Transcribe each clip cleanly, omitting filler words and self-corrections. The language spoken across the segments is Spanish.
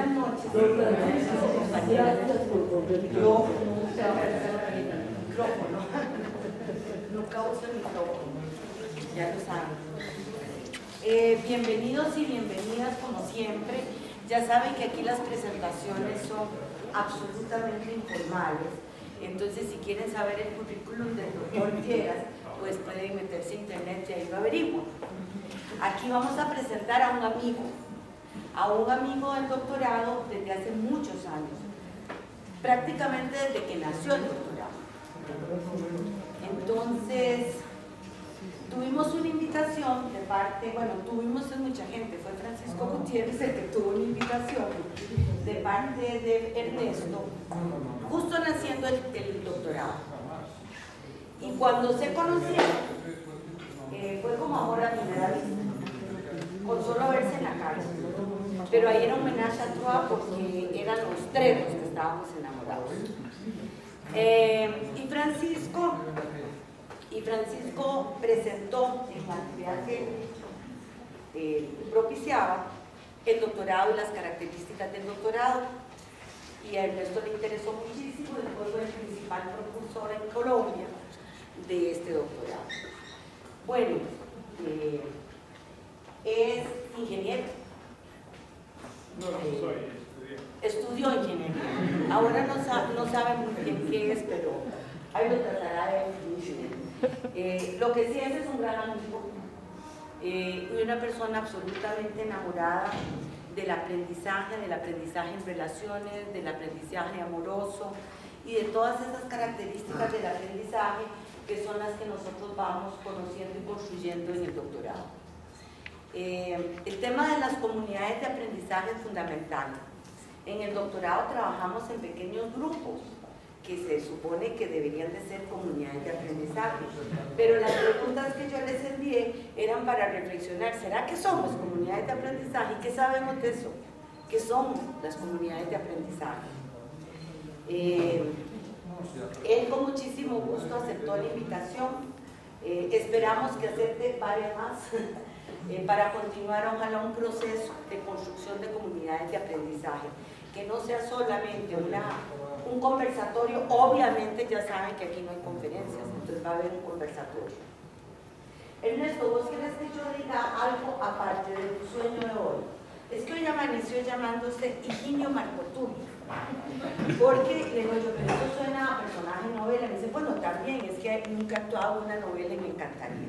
Buenas noches. Gracias por Micrófono. No causa el micrófono. Ya lo saben. Bienvenidos y bienvenidas como siempre. Ya saben que aquí las presentaciones son absolutamente informales. Entonces, si quieren saber el currículum del doctor Lleras, pues pueden meterse a internet y ahí lo averiguan. Aquí vamos a presentar a un amigo del doctorado desde hace muchos años, prácticamente desde que nació el doctorado. Entonces, tuvimos una invitación de parte, bueno, tuvimos mucha gente, fue Francisco Gutiérrez el que tuvo una invitación de parte de Ernesto, justo naciendo el doctorado. Y cuando se conocieron, fue como amor a primera vista, con solo verse en la calle. Pero ahí era un homenaje a Troa porque eran los tres los que estábamos enamorados. Y Francisco presentó en la actividad que propiciaba el doctorado y las características del doctorado. Y a Ernesto le interesó muchísimo, después fue el principal propulsor en Colombia de este doctorado. Bueno, es ingeniero. Estudió ingeniería. Ahora no sabe muy bien qué es, pero ahí lo tratará él. Lo que sí es un gran amigo y una persona absolutamente enamorada del aprendizaje en relaciones, del aprendizaje amoroso y de todas esas características del aprendizaje que son las que nosotros vamos conociendo y construyendo en el doctorado. El tema de las comunidades de aprendizaje es fundamental. En el doctorado trabajamos en pequeños grupos que se supone que deberían de ser comunidades de aprendizaje, pero las preguntas que yo les envié eran para reflexionar: ¿será que somos comunidades de aprendizaje? ¿Y qué sabemos de eso? ¿Qué somos las comunidades de aprendizaje? Él con muchísimo gusto aceptó la invitación. Esperamos que acepte varias más para continuar ojalá un proceso de construcción de comunidades de aprendizaje, que no sea solamente un conversatorio. Obviamente ya saben que aquí no hay conferencias, entonces va a haber un conversatorio. Ernesto, ¿vos quieres que yo diga algo aparte de tu sueño de hoy? Es que hoy amaneció llamándose Higinio Marco Tulio, porque le digo yo, pero eso suena a personaje de novela. Me dice, bueno, también, es que nunca he actuado una novela y me encantaría.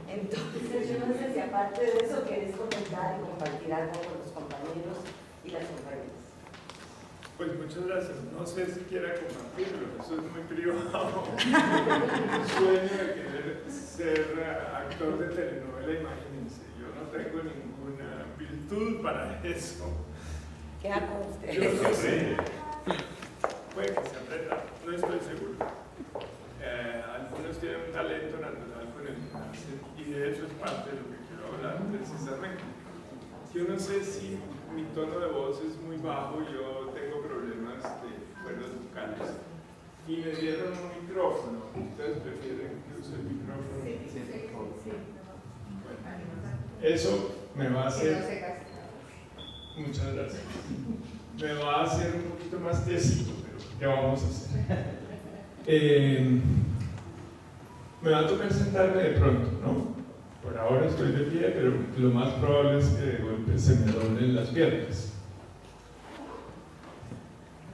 Entonces, yo no sé si aparte de eso quieres comentar y compartir algo con los compañeros y las compañeras. Pues muchas gracias. No sé si quiera compartirlo, eso es muy privado. El sueño de querer ser actor de telenovela, imagínense. Yo no tengo ninguna virtud para eso. ¿Qué hago usted? Yo no sé. Puede que se aprenda, no estoy seguro. Algunos tienen un talento natural con el gimnasio y de eso es parte de lo que quiero hablar precisamente. Yo no sé si mi tono de voz es muy bajo, yo tengo problemas de cuerdas vocales y me dieron un micrófono. ¿Ustedes prefieren que use el micrófono? Sí. Bueno, eso me va a hacer... Muchas gracias. Me va a hacer un poquito más tiesito, pero ¿qué vamos a hacer? Me va a tocar sentarme de pronto, ¿no? Por ahora estoy de pie, pero lo más probable es que de golpe se me doblen las piernas.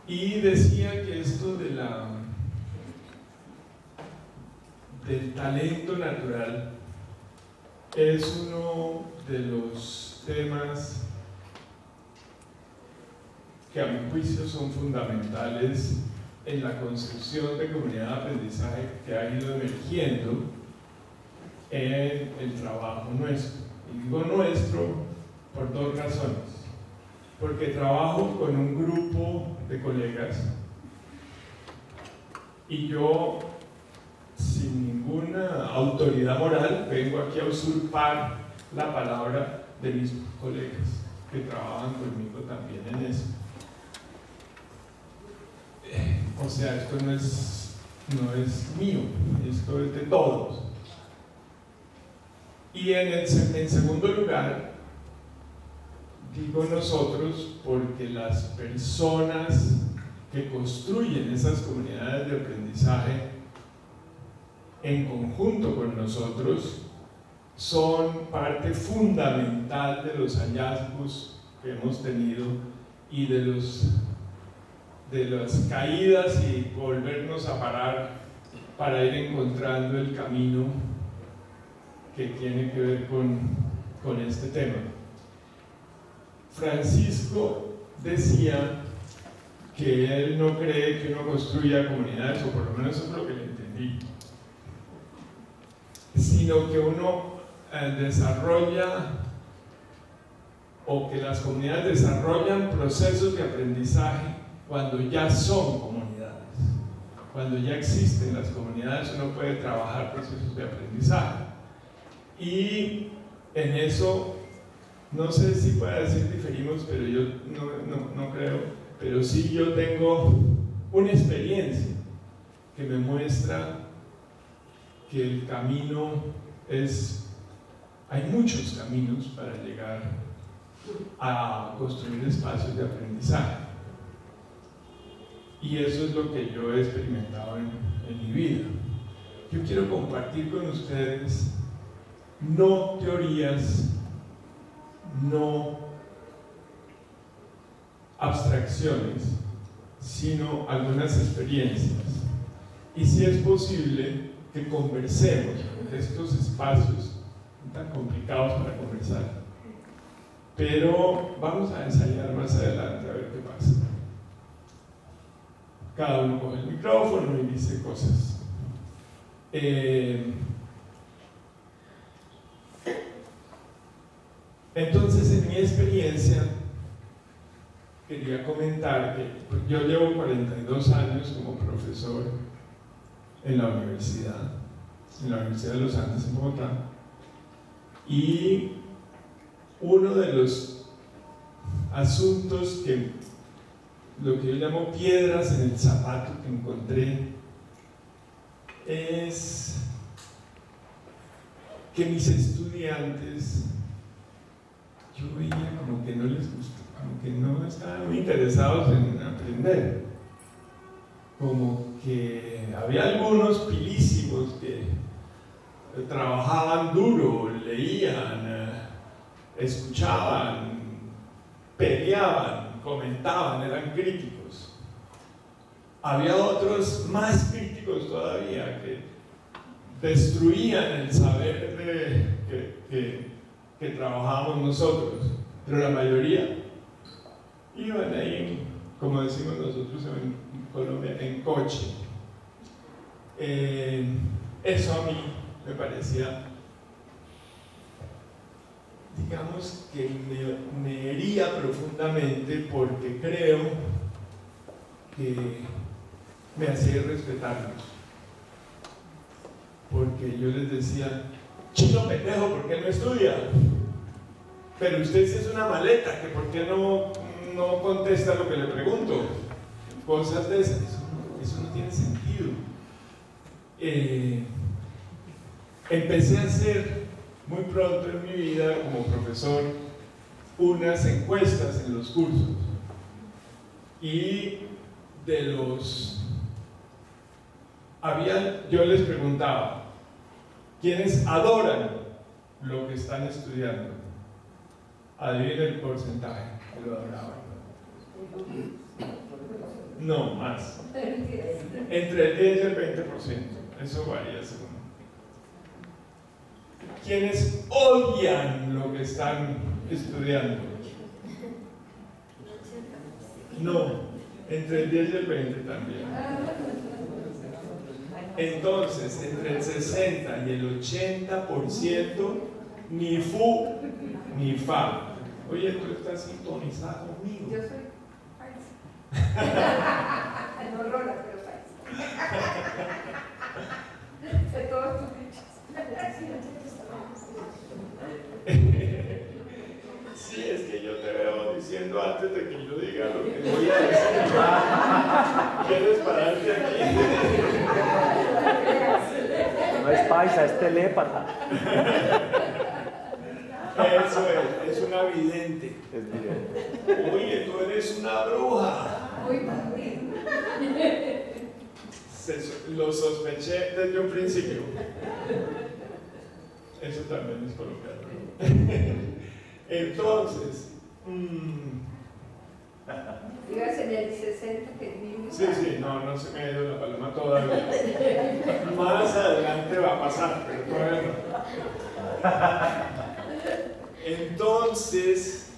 Y decía que esto del talento natural es uno de los temas que a mi juicio son fundamentales en la construcción de comunidad de aprendizaje que ha ido emergiendo en el trabajo nuestro. Y digo nuestro por dos razones. Porque trabajo con un grupo de colegas y yo, sin ninguna autoridad moral, vengo aquí a usurpar la palabra de mis colegas que trabajan conmigo también en eso. O sea, esto no es mío, esto es de todos. Y en segundo lugar, Digo nosotros porque las personas que construyen esas comunidades de aprendizaje en conjunto con nosotros son parte fundamental de los hallazgos que hemos tenido y de las caídas y volvernos a parar para ir encontrando el camino que tiene que ver con este tema. Francisco decía que él no cree que uno construya comunidades, o por lo menos eso es lo que le entendí, sino que uno desarrolla, o que las comunidades desarrollan procesos de aprendizaje cuando ya son comunidades. Cuando ya existen las comunidades, uno puede trabajar procesos de aprendizaje. Y en eso, no sé si pueda decir diferimos, pero yo no creo, pero sí yo tengo una experiencia que me muestra que el camino hay muchos caminos para llegar a construir espacios de aprendizaje. Y eso es lo que yo he experimentado en mi vida. Yo quiero compartir con ustedes no teorías, no abstracciones, sino algunas experiencias. Y si es posible que conversemos en estos espacios tan complicados para conversar. Pero vamos a ensayar más adelante a ver qué pasa. Cada uno coge el micrófono y dice cosas. Entonces, en mi experiencia, quería comentar que yo llevo 42 años como profesor en la Universidad de los Andes en Bogotá, y uno de los asuntos lo que yo llamo piedras en el zapato que encontré es que mis estudiantes, yo veía como que no les gustó, como que no estaban muy interesados en aprender, como que había algunos pilísimos que trabajaban duro, leían, escuchaban, peleaban, comentaban, eran críticos. Había otros más críticos todavía que destruían el saber que trabajábamos nosotros, pero la mayoría iban ahí, como decimos nosotros en Colombia, en coche. Eso a mí me parecía, digamos, que me hería profundamente, porque creo que me hacía respetarlos, porque yo les decía: chino pendejo, ¿por qué no estudia? Pero usted sí es una maleta, que ¿por qué no contesta lo que le pregunto? Cosas de esas. Eso no tiene sentido. Empecé a hacer muy pronto en mi vida como profesor unas encuestas en los cursos, y yo les preguntaba: ¿quiénes adoran lo que están estudiando? Adivinen el porcentaje que lo adoraban. No, más. Entre el 10 y el 20%. Eso varía según. ¿Quiénes odian lo que están estudiando? No, entre el 10 y el 20 también. Entonces, entre el 60 y el 80%, ni fu ni fa. Oye, tú estás sintonizado conmigo. Yo soy paisa. No rola, pero paisa. De todos tus dichos. Sí, es que yo te veo diciendo antes de que yo diga lo que voy a decir. ¿Quieres pararte aquí? No es paisa, es telépata. Eso es una vidente. Es bien. Oye, tú eres una bruja. Muy bien. Lo sospeché desde un principio. Eso también es colombiano. Entonces, Digas en el 60 que mismo. sí, no se me ha ido la paloma todavía. Más adelante va a pasar, pero todavía no. Entonces,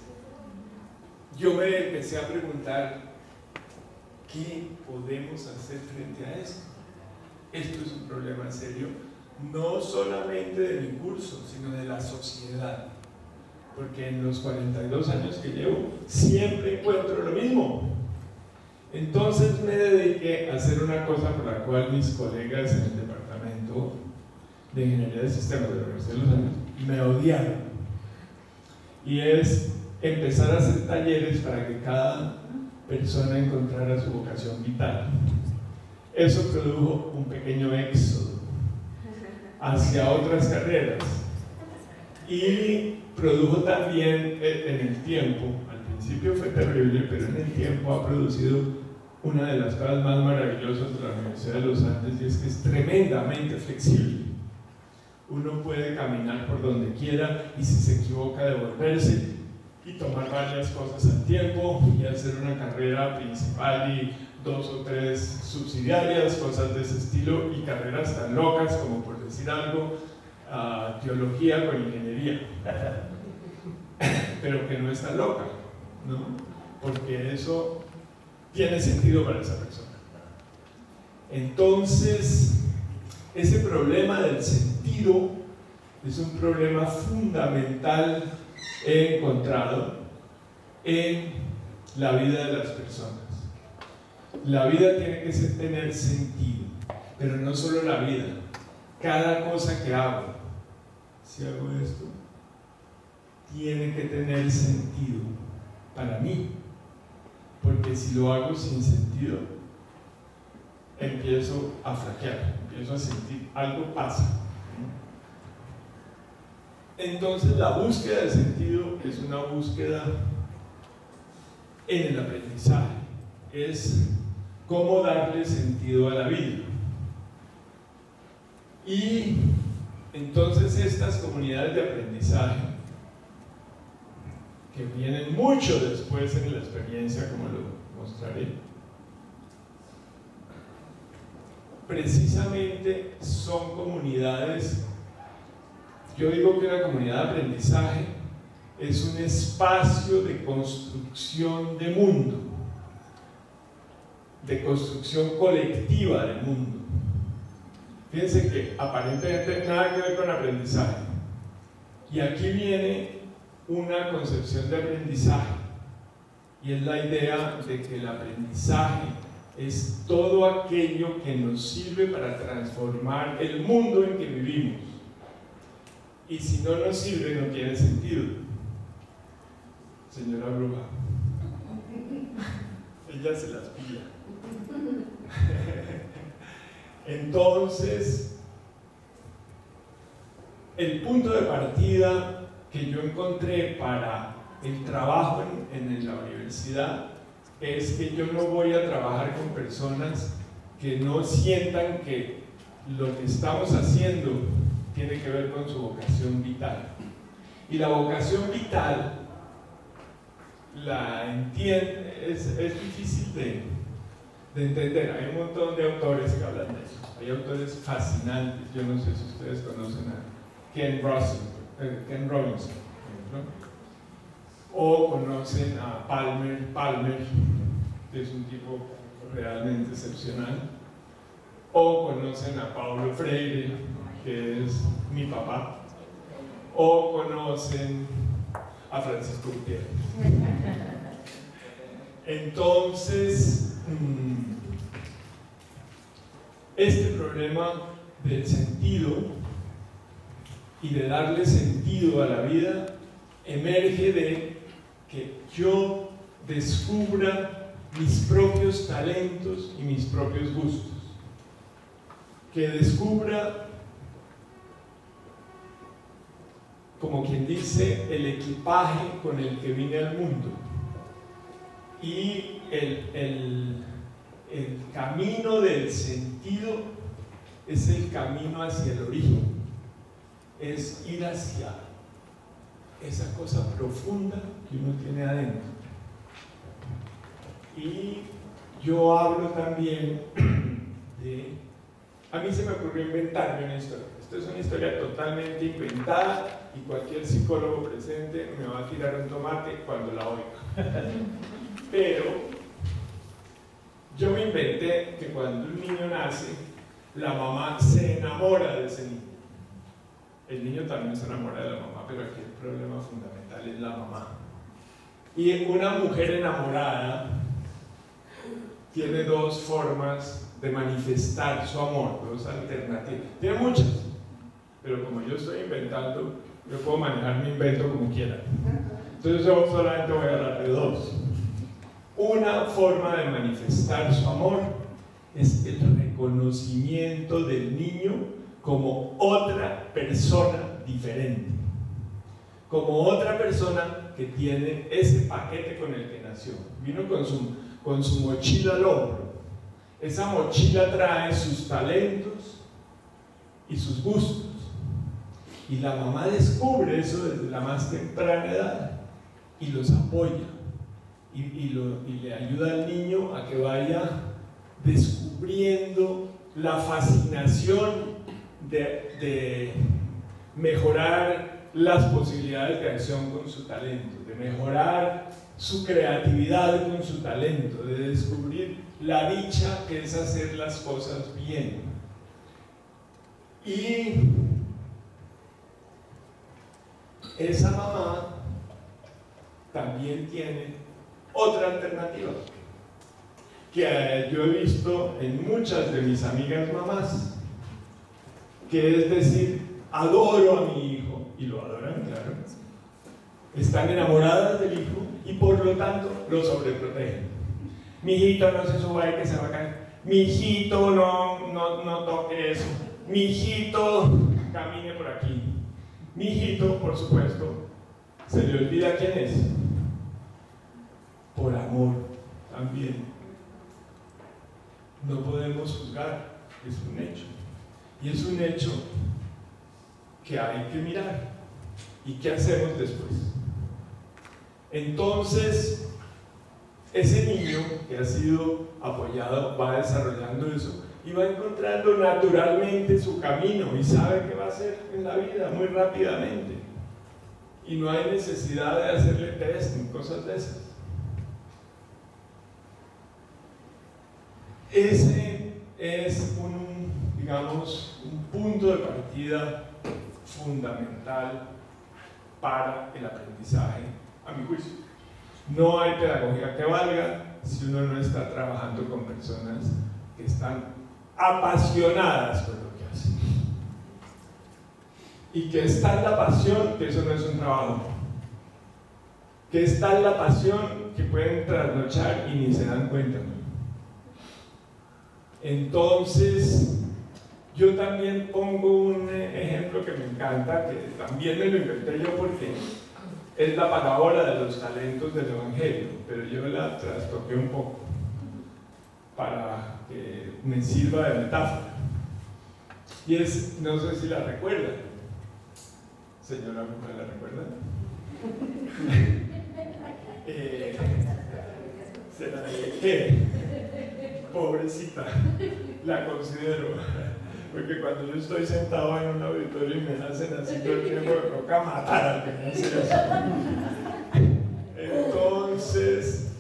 yo me empecé a preguntar, ¿qué podemos hacer frente a esto? Esto es un problema serio, no solamente de mi curso, sino de la sociedad. Porque en los 42 años que llevo, siempre encuentro lo mismo. Entonces me dediqué a hacer una cosa por la cual mis colegas en el departamento de Ingeniería de Sistemas de la Universidad de los Andes me odiaron. Y es empezar a hacer talleres para que cada persona encontrara su vocación vital. Eso produjo un pequeño éxodo hacia otras carreras y produjo también en el tiempo, al principio fue terrible, pero en el tiempo ha producido una de las cosas más maravillosas de la Universidad de los Andes, y es que es tremendamente flexible. Uno puede caminar por donde quiera y si se equivoca devolverse y tomar varias cosas al tiempo y hacer una carrera principal y 2 o 3 subsidiarias, cosas de ese estilo, y carreras tan locas como, por decir algo, teología con ingeniería, pero que no es tan loca, ¿no? Porque eso tiene sentido para esa persona. Entonces, ese problema del sentido es un problema fundamental, he encontrado, en la vida de las personas. La vida tiene que tener sentido, pero no solo la vida, cada cosa que hago. Si hago esto, tiene que tener sentido para mí, porque si lo hago sin sentido, empiezo a flaquear, empiezo a sentir algo pasa. Entonces la búsqueda de sentido es una búsqueda en el aprendizaje, es cómo darle sentido a la vida. Y entonces estas comunidades de aprendizaje, que vienen mucho después en la experiencia, como lo mostraré, precisamente son comunidades. Yo digo que una comunidad de aprendizaje es un espacio de construcción de mundo, de construcción colectiva del mundo. Fíjense que aparentemente nada que ver con aprendizaje. Y aquí viene una concepción de aprendizaje, y es la idea de que el aprendizaje es todo aquello que nos sirve para transformar el mundo en que vivimos. Y si no nos sirve, no tiene sentido. Señora bruja, ella se las pilla. Entonces, el punto de partida que yo encontré para el trabajo en la universidad es que yo no voy a trabajar con personas que no sientan que lo que estamos haciendo tiene que ver con su vocación vital. Y la vocación vital la entiende, es difícil de entender. Hay un montón de autores que hablan de eso. Hay autores fascinantes. Yo no sé si ustedes conocen a Ken Robinson, ¿no? O conocen a Palmer, que es un tipo realmente excepcional. O conocen a Paulo Freire, que es mi papá. O conocen a Francisco Gutiérrez. Entonces, este problema del sentido y de darle sentido a la vida emerge de que yo descubra mis propios talentos y mis propios gustos, que descubra como quien dice, el equipaje con el que vine al mundo. Y el camino del sentido es el camino hacia el origen, es ir hacia esa cosa profunda que uno tiene adentro. Y yo hablo también de... A mí se me ocurrió inventarme una historia. Esto es una historia totalmente inventada y cualquier psicólogo presente me va a tirar un tomate cuando la oiga. Pero yo me inventé que cuando un niño nace, la mamá se enamora de ese niño. El niño también se enamora de la mamá, pero aquí el problema fundamental es la mamá. Y una mujer enamorada tiene dos formas de manifestar su amor, dos alternativas. Tiene muchas, pero como yo estoy inventando, yo puedo manejar mi invento como quiera. Entonces yo solamente voy a hablar de dos. Una forma de manifestar su amor es el reconocimiento del niño como otra persona diferente, como otra persona que tiene ese paquete con el que nació. Vino con su mochila al hombro. Esa mochila trae sus talentos y sus gustos. Y la mamá descubre eso desde la más temprana edad y los apoya. Y le ayuda al niño a que vaya descubriendo la fascinación de mejorar las posibilidades de acción con su talento, de mejorar su creatividad con su talento, de descubrir la dicha que es hacer las cosas bien. Y esa mamá también tiene otra alternativa que yo he visto en muchas de mis amigas mamás, que es decir, adoro a mi hijo, y lo adoran, claro, están enamoradas del hijo y por lo tanto lo sobreprotegen. Mi hijito no se suba ahí que se va a caer, mi hijito no toque eso, mi hijito camine por aquí, mi hijito, por supuesto, se le olvida quién es, por amor también. No podemos juzgar, es un hecho. Y es un hecho que hay que mirar. ¿Y qué hacemos después? Entonces, ese niño que ha sido apoyado va desarrollando eso y va encontrando naturalmente su camino y sabe qué va a hacer en la vida muy rápidamente. Y no hay necesidad de hacerle test ni cosas de esas. Ese es digamos, un punto de partida fundamental para el aprendizaje, a mi juicio. No hay pedagogía que valga si uno no está trabajando con personas que están apasionadas por lo que hacen. Y que está en la pasión, que eso no es un trabajo. Que está en la pasión, que pueden trasnochar y ni se dan cuenta. Entonces, yo también pongo un ejemplo que me encanta, que también me lo inventé yo porque es la parábola de los talentos del Evangelio, pero yo la trastoqué un poco para que me sirva de metáfora. Y es, no sé si la recuerdan. Señora, ¿me la recuerdan? Se la dejé. Pobrecita, la considero, porque cuando yo estoy sentado en un auditorio y me hacen así todo el tiempo, me toca matar al que me hace eso. Entonces,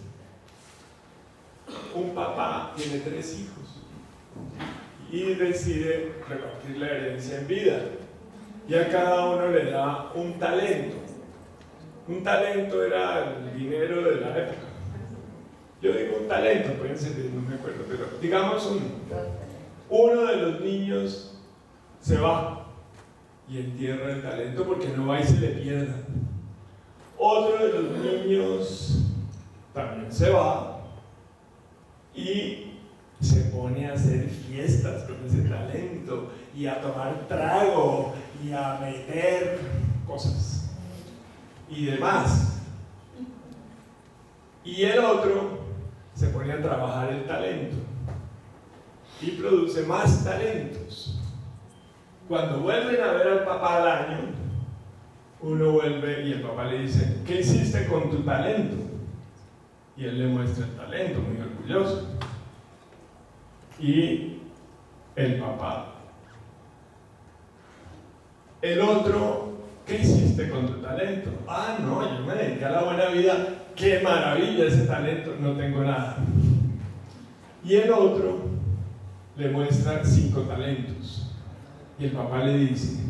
un papá tiene 3 hijos y decide repartir la herencia en vida, y a cada uno le da un talento. Un talento era el dinero de la época. Yo digo un talento, pueden ser, no me acuerdo, pero digamos uno de los niños se va y entierra el talento porque no va y se le pierda. Otro de los niños también se va y se pone a hacer fiestas con ese talento y a tomar trago y a meter cosas y demás. Y el otro se pone a trabajar el talento y produce más talentos. Cuando vuelven a ver al papá al año, uno vuelve y el papá le dice: ¿qué hiciste con tu talento? Y él le muestra el talento, muy orgulloso. Y el papá: el otro, ¿qué hiciste con tu talento? Ah, no, yo me dediqué a la buena vida. ¡Qué maravilla ese talento! No tengo nada. Y el otro le muestra 5 talentos. Y el papá le dice: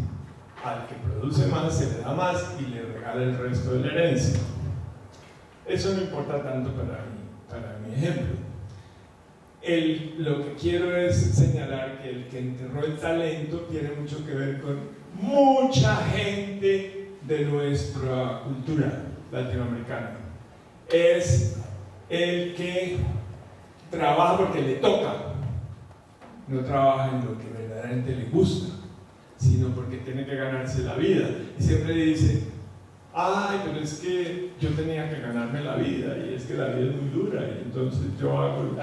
al que produce más se le da más y le regala el resto de la herencia. Eso no importa tanto para mi ejemplo. Lo que quiero es señalar que el que enterró el talento tiene mucho que ver con mucha gente de nuestra cultura latinoamericana. Es el que trabaja porque le toca, no trabaja en lo que verdaderamente le gusta, sino porque tiene que ganarse la vida. Y siempre dice: ay, pero es que yo tenía que ganarme la vida, y es que la vida es muy dura, y entonces yo hago lo que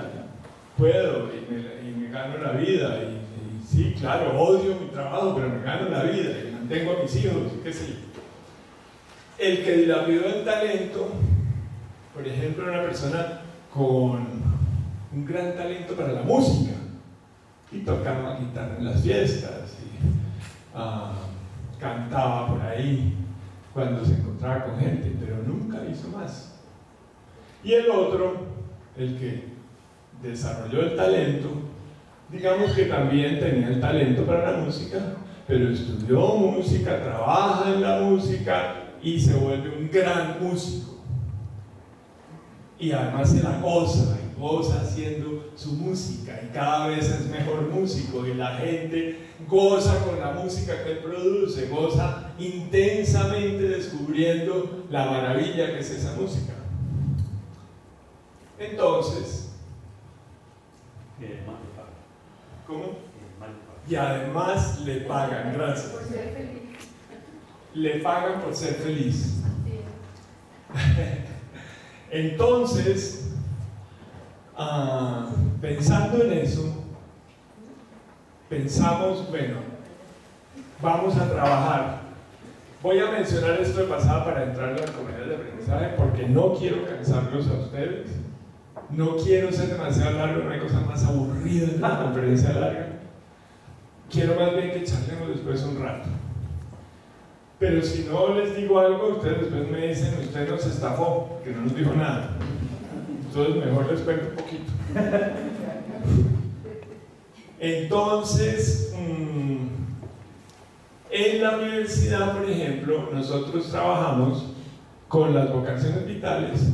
puedo y me gano la vida. Y sí, claro, odio mi trabajo, pero me gano la vida y mantengo a mis hijos, qué sé yo. El que dilapidó el talento, por ejemplo, una persona con un gran talento para la música, y tocaba guitarra en las fiestas, y cantaba por ahí cuando se encontraba con gente, pero nunca hizo más. Y el otro, el que desarrolló el talento, digamos que también tenía el talento para la música, pero estudió música, trabaja en la música y se vuelve un gran músico. Y además se la goza haciendo su música, y cada vez es mejor músico, y la gente goza con la música que él produce, goza intensamente descubriendo la maravilla que es esa música. Entonces, ¿cómo? Y además le pagan, gracias. Por ser feliz. Le pagan por ser feliz. Entonces, pensando en eso, pensamos, bueno, vamos a trabajar. Voy a mencionar esto de pasada para entrar en la comunidad de aprendizaje, porque no quiero cansarlos a ustedes. No quiero ser demasiado largo, no hay cosa más aburrida de una conferencia larga. Quiero más bien que charlemos después un rato. Pero si no les digo algo, ustedes después me dicen: usted nos estafó, que no nos dijo nada. Entonces mejor les cuento un poquito. Entonces, en la universidad, por ejemplo, nosotros trabajamos con las vocaciones vitales,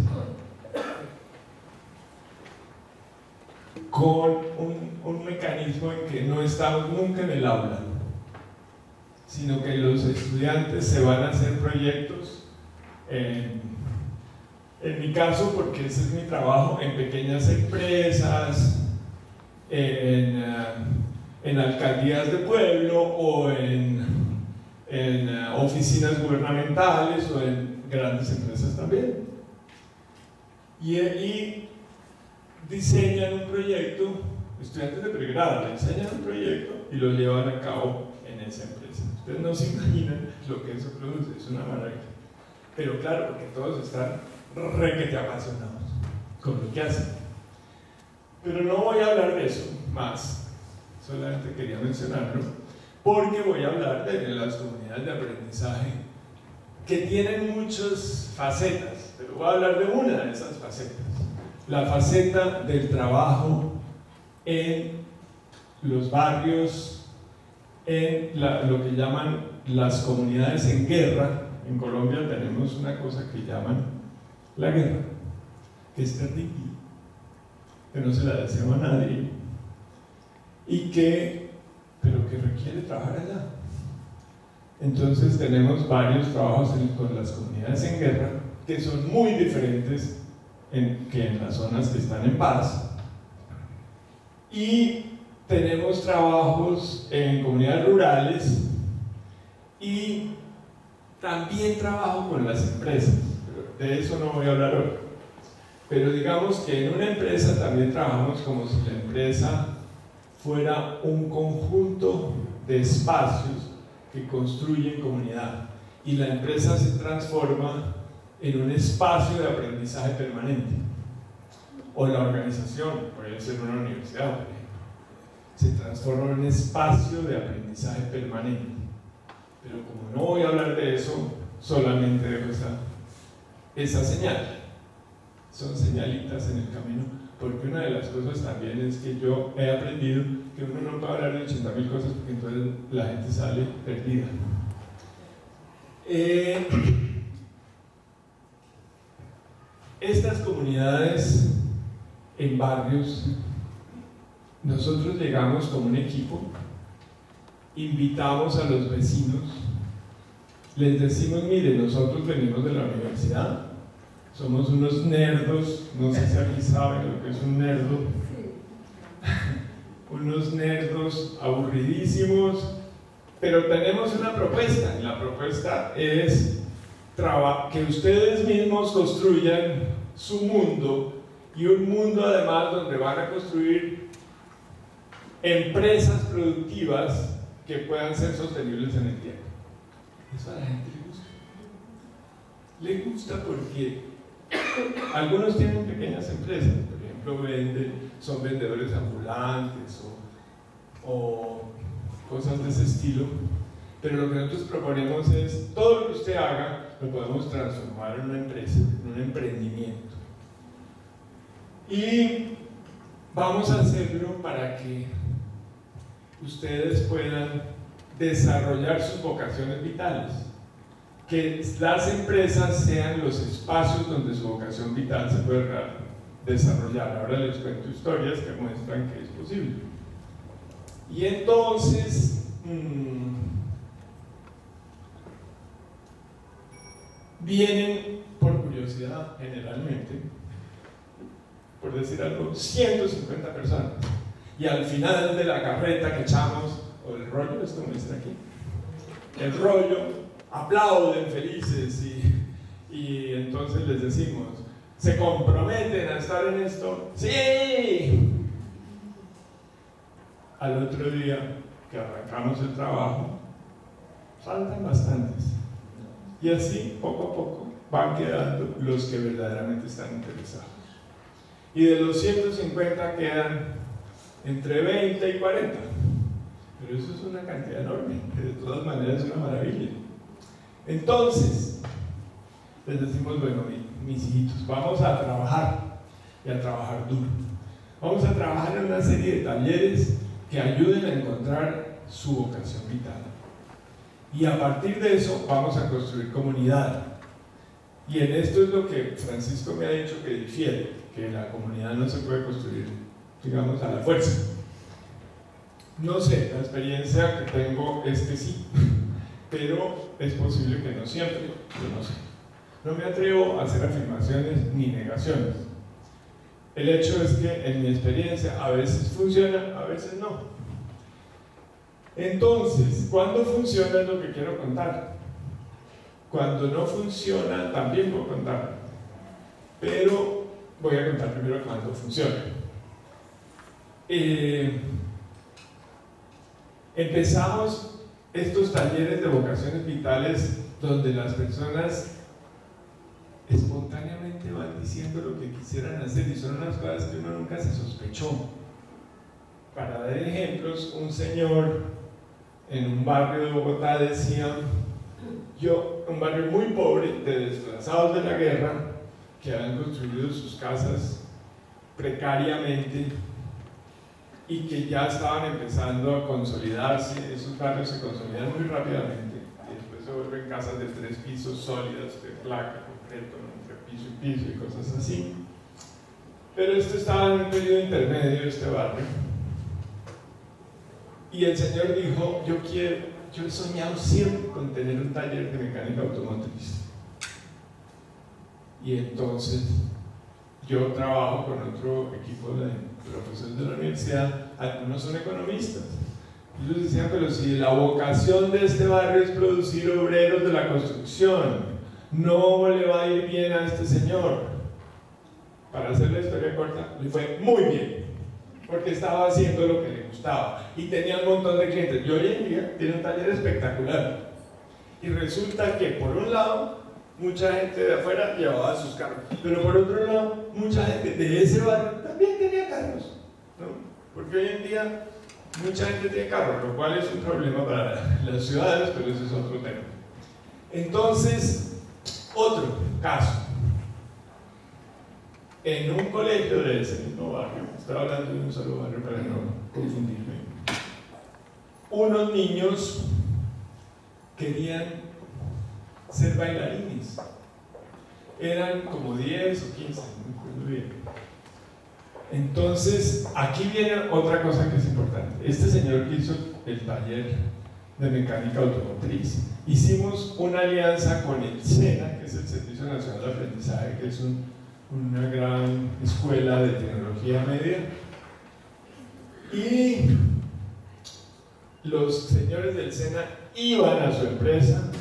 con un mecanismo en que no estamos nunca en el aula, sino que los estudiantes se van a hacer proyectos, en mi caso, porque ese es mi trabajo, en pequeñas empresas, en alcaldías de pueblo, o en oficinas gubernamentales, o en grandes empresas también. Y diseñan un proyecto, estudiantes de pregrado diseñan un proyecto y lo llevan a cabo en esa empresa. Ustedes no se imaginan lo que eso produce, es una maravilla. Pero claro, porque todos están requete apasionados con lo que hacen. Pero no voy a hablar de eso más, solamente quería mencionarlo, porque voy a hablar de las comunidades de aprendizaje que tienen muchas facetas, pero voy a hablar de una de esas facetas. La faceta del trabajo en los barrios, en lo que llaman las comunidades en guerra. En Colombia tenemos una cosa que llaman la guerra, que es terrible, que no se la deseo a nadie, pero que requiere trabajar allá. Entonces tenemos varios trabajos con las comunidades en guerra que son muy diferentes que en las zonas que están en paz, y tenemos trabajos en comunidades rurales y También trabajo con las empresas, pero de eso no voy a hablar hoy. Pero digamos que en una empresa también trabajamos como si la empresa fuera un conjunto de espacios que construyen comunidad. Y la empresa se transforma en un espacio de aprendizaje permanente. O la organización, puede ser una universidad, por ejemplo, se transforma en un espacio de aprendizaje permanente. Pero como no voy a hablar de eso, solamente dejo esa señal. Son señalitas en el camino, porque una de las cosas también es que yo he aprendido que uno no puede hablar de 80.000 cosas porque entonces la gente sale perdida. Estas comunidades en barrios, nosotros llegamos como un equipo, invitamos a los vecinos, les decimos: mire, nosotros venimos de la universidad, somos unos nerdos, no sé si aquí saben lo que es un nerdo, unos nerdos aburridísimos, pero tenemos una propuesta, y la propuesta es que ustedes mismos construyan su mundo, y un mundo además donde van a construir empresas productivas que puedan ser sostenibles en el tiempo. Eso a la gente le gusta porque algunos tienen pequeñas empresas, por ejemplo son vendedores ambulantes o cosas de ese estilo, pero lo que nosotros proponemos es: todo lo que usted haga lo podemos transformar en una empresa, en un emprendimiento, y vamos a hacerlo para que ustedes puedan desarrollar sus vocaciones vitales, que las empresas sean los espacios donde su vocación vital se puede desarrollar. Ahora les cuento historias que muestran que es posible. Y entonces vienen, por curiosidad generalmente, por decir algo, 150 personas, y al final de la carreta que echamos, o el rollo, es como dicen aquí, el rollo, aplauden felices, y entonces les decimos: ¿se comprometen a estar en esto? ¡Sí! Al otro día que arrancamos el trabajo, faltan bastantes, y así poco a poco van quedando los que verdaderamente están interesados, y de los 150 quedan entre 20 y 40, pero eso es una cantidad enorme, que de todas maneras es una maravilla. Entonces les decimos: bueno, mis hijitos, vamos a trabajar, y a trabajar duro. Vamos a trabajar en una serie de talleres que ayuden a encontrar su vocación vital, y a partir de eso vamos a construir comunidad. Y en esto es lo que Francisco me ha dicho que difiere, que la comunidad no se puede construir, digamos, a la fuerza. No sé, la experiencia que tengo es que sí, pero es posible que no siempre, yo no sé. No me atrevo a hacer afirmaciones ni negaciones. El hecho es que en mi experiencia a veces funciona, a veces no. Entonces, ¿cuándo funciona es lo que quiero contar? Cuando no funciona también puedo contar, pero voy a contar primero cuando funciona. Empezamos estos talleres de vocaciones vitales donde las personas espontáneamente van diciendo lo que quisieran hacer, y son unas cosas que uno nunca se sospechó. Para dar ejemplos, un señor en un barrio de Bogotá decía: un barrio muy pobre de desplazados de la guerra que habían construido sus casas precariamente y que ya estaban empezando a consolidarse. Esos barrios se consolidan muy rápidamente y después se vuelven casas de 3 pisos sólidas, de placa, concreto, entre piso y piso y cosas así. Pero esto estaba en un periodo intermedio de este barrio, y el señor dijo: yo he soñado siempre con tener un taller de mecánica automotriz, y entonces yo trabajo con otro equipo de profesores de la universidad, algunos son economistas, Ellos decían, pero si la vocación de este barrio es producir obreros de la construcción, no le va a ir bien a este señor. Para hacer la historia corta, le fue muy bien, porque estaba haciendo lo que le gustaba y tenía un montón de clientes. Y hoy en día tiene un taller espectacular. Y resulta que por un lado, mucha gente de afuera llevaba sus carros, pero por otro lado, mucha gente de ese barrio también tenía carros, ¿no? Porque hoy en día mucha gente tiene carros, lo cual es un problema para las ciudades, pero ese es otro tema. Entonces, otro caso. En un colegio de ese mismo barrio, estaba hablando de un solo barrio para no confundirme, unos niños querían ser bailarines. Eran como 10 o 15, no me acuerdo bien. Entonces, aquí viene otra cosa que es importante. Este señor que hizo el taller de mecánica automotriz, hicimos una alianza con el SENA, que es el Servicio Nacional de Aprendizaje, que es una gran escuela de tecnología media, y los señores del SENA iban a su empresa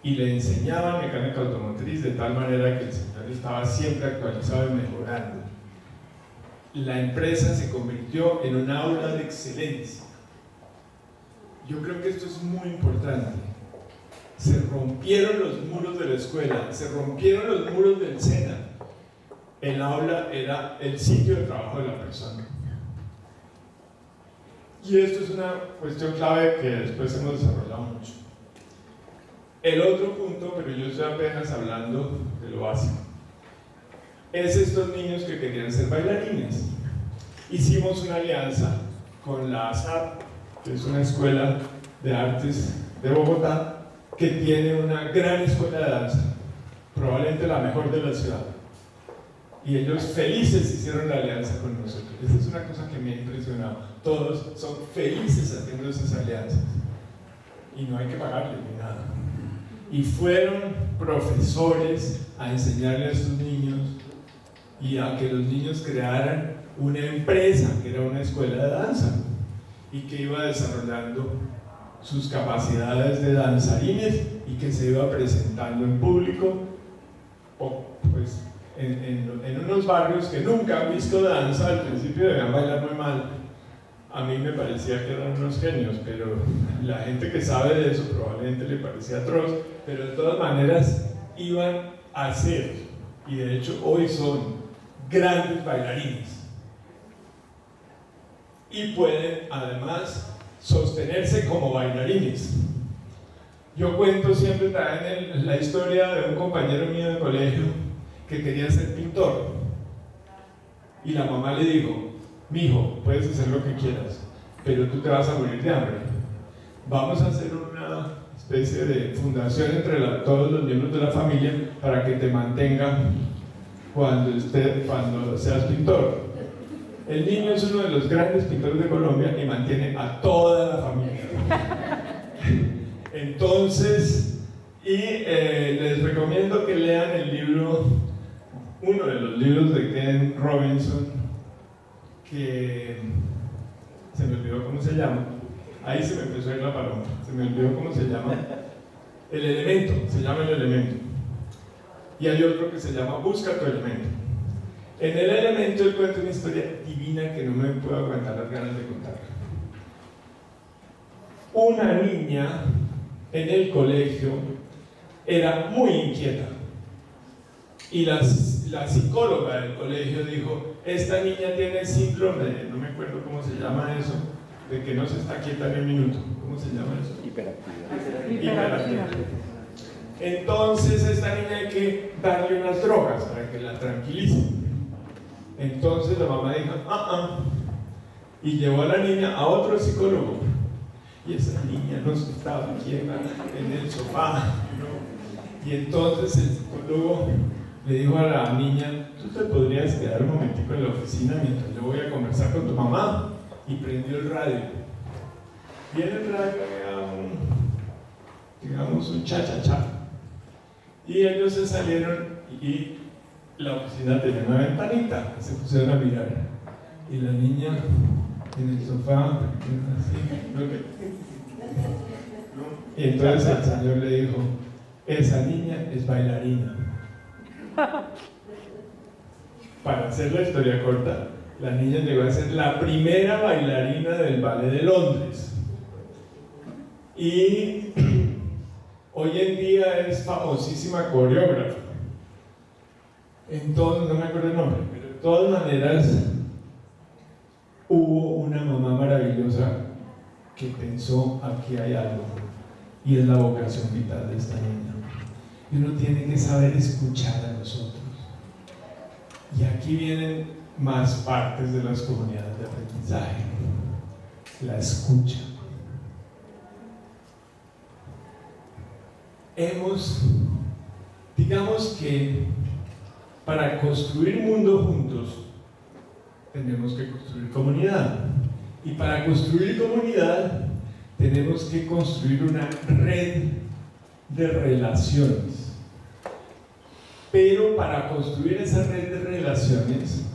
y le enseñaban mecánica automotriz de tal manera que el señor estaba siempre actualizado y mejorando. La empresa se convirtió en un aula de excelencia. Yo creo que esto es muy importante. Se rompieron los muros de la escuela, se rompieron los muros del SENA. El aula era el sitio de trabajo de la persona. Y esto es una cuestión clave que después hemos desarrollado mucho. El otro punto, pero yo estoy apenas hablando de lo básico, es estos niños que querían ser bailarines. Hicimos una alianza con la ASAP, que es una escuela de artes de Bogotá, que tiene una gran escuela de danza, probablemente la mejor de la ciudad. Y ellos felices hicieron la alianza con nosotros. Esa es una cosa que me ha impresionado. Todos son felices haciendo esas alianzas. Y no hay que pagarles ni nada. Y fueron profesores a enseñarle a estos niños y a que los niños crearan una empresa que era una escuela de danza y que iba desarrollando sus capacidades de danzarines y que se iba presentando en público, pues en unos barrios que nunca han visto danza. Al principio debían bailar muy mal. A mí me parecía que eran unos genios, pero la gente que sabe de eso probablemente le parecía atroz, pero de todas maneras iban a ser, y de hecho hoy son grandes bailarines y pueden además sostenerse como bailarines. Yo cuento siempre también la historia de un compañero mío de colegio que quería ser pintor y la mamá le dijo: mijo, puedes hacer lo que quieras, pero tú te vas a morir de hambre. Vamos a hacer una especie de fundación entre todos los miembros de la familia para que te mantengan cuando seas pintor. El niño es uno de los grandes pintores de Colombia y mantiene a toda la familia. Entonces, les recomiendo que lean el libro, uno de los libros de Ken Robinson, que se me olvidó cómo se llama. Ahí se me empezó a ir la paloma, se me olvidó cómo se llama. El elemento, se llama El elemento. Y hay otro que se llama Busca tu elemento. En El elemento él cuenta una historia divina que no me puedo aguantar las ganas de contar. Una niña en el colegio era muy inquieta y la psicóloga del colegio dijo: esta niña tiene síndrome de, no me acuerdo cómo se llama eso, de que no se está quieta ni un minuto. ¿Cómo se llama eso? Hiperactividad. Entonces a esta niña hay que darle unas drogas para que la tranquilice. Entonces la mamá dijo: y llevó a la niña a otro psicólogo. Y esa niña no se estaba quieta en el sofá, ¿no? Y entonces el psicólogo le dijo a la niña: tú te podrías quedar un momentico en la oficina mientras yo voy a conversar con tu mamá. Y prendió el radio. Y en el radio había un cha-cha-cha. Y ellos se salieron y la oficina tenía una ventanita. Se pusieron a mirar. Y la niña en el sofá, así. Y entonces el Señor le dijo, esa niña es bailarina. Para hacer la historia corta, la niña llegó a ser la primera bailarina del Ballet de Londres. Y hoy en día es famosísima coreógrafa. Entonces, no me acuerdo el nombre, pero de todas maneras hubo una mamá maravillosa que pensó, aquí hay algo, y es la vocación vital de esta niña. Y uno tiene que saber escuchar a los otros. Y aquí vienen más partes de las comunidades de aprendizaje. La escucha. Digamos que para construir mundo juntos, tenemos que construir comunidad. Y para construir comunidad, tenemos que construir una red de relaciones. Pero para construir esa red de relaciones,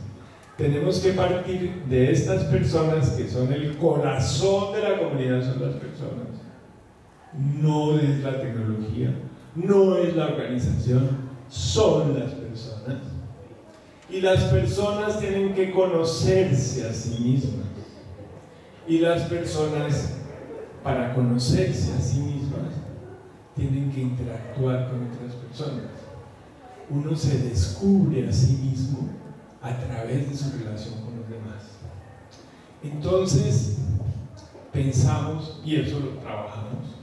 tenemos que partir de estas personas que son el corazón de la comunidad, son las personas. No es la tecnología, no es la organización, son las personas. Y las personas tienen que conocerse a sí mismas. Y las personas, para conocerse a sí mismas, tienen que interactuar con otras personas. Uno se descubre a sí mismo a través de su relación con los demás. Entonces, pensamos, y eso lo trabajamos,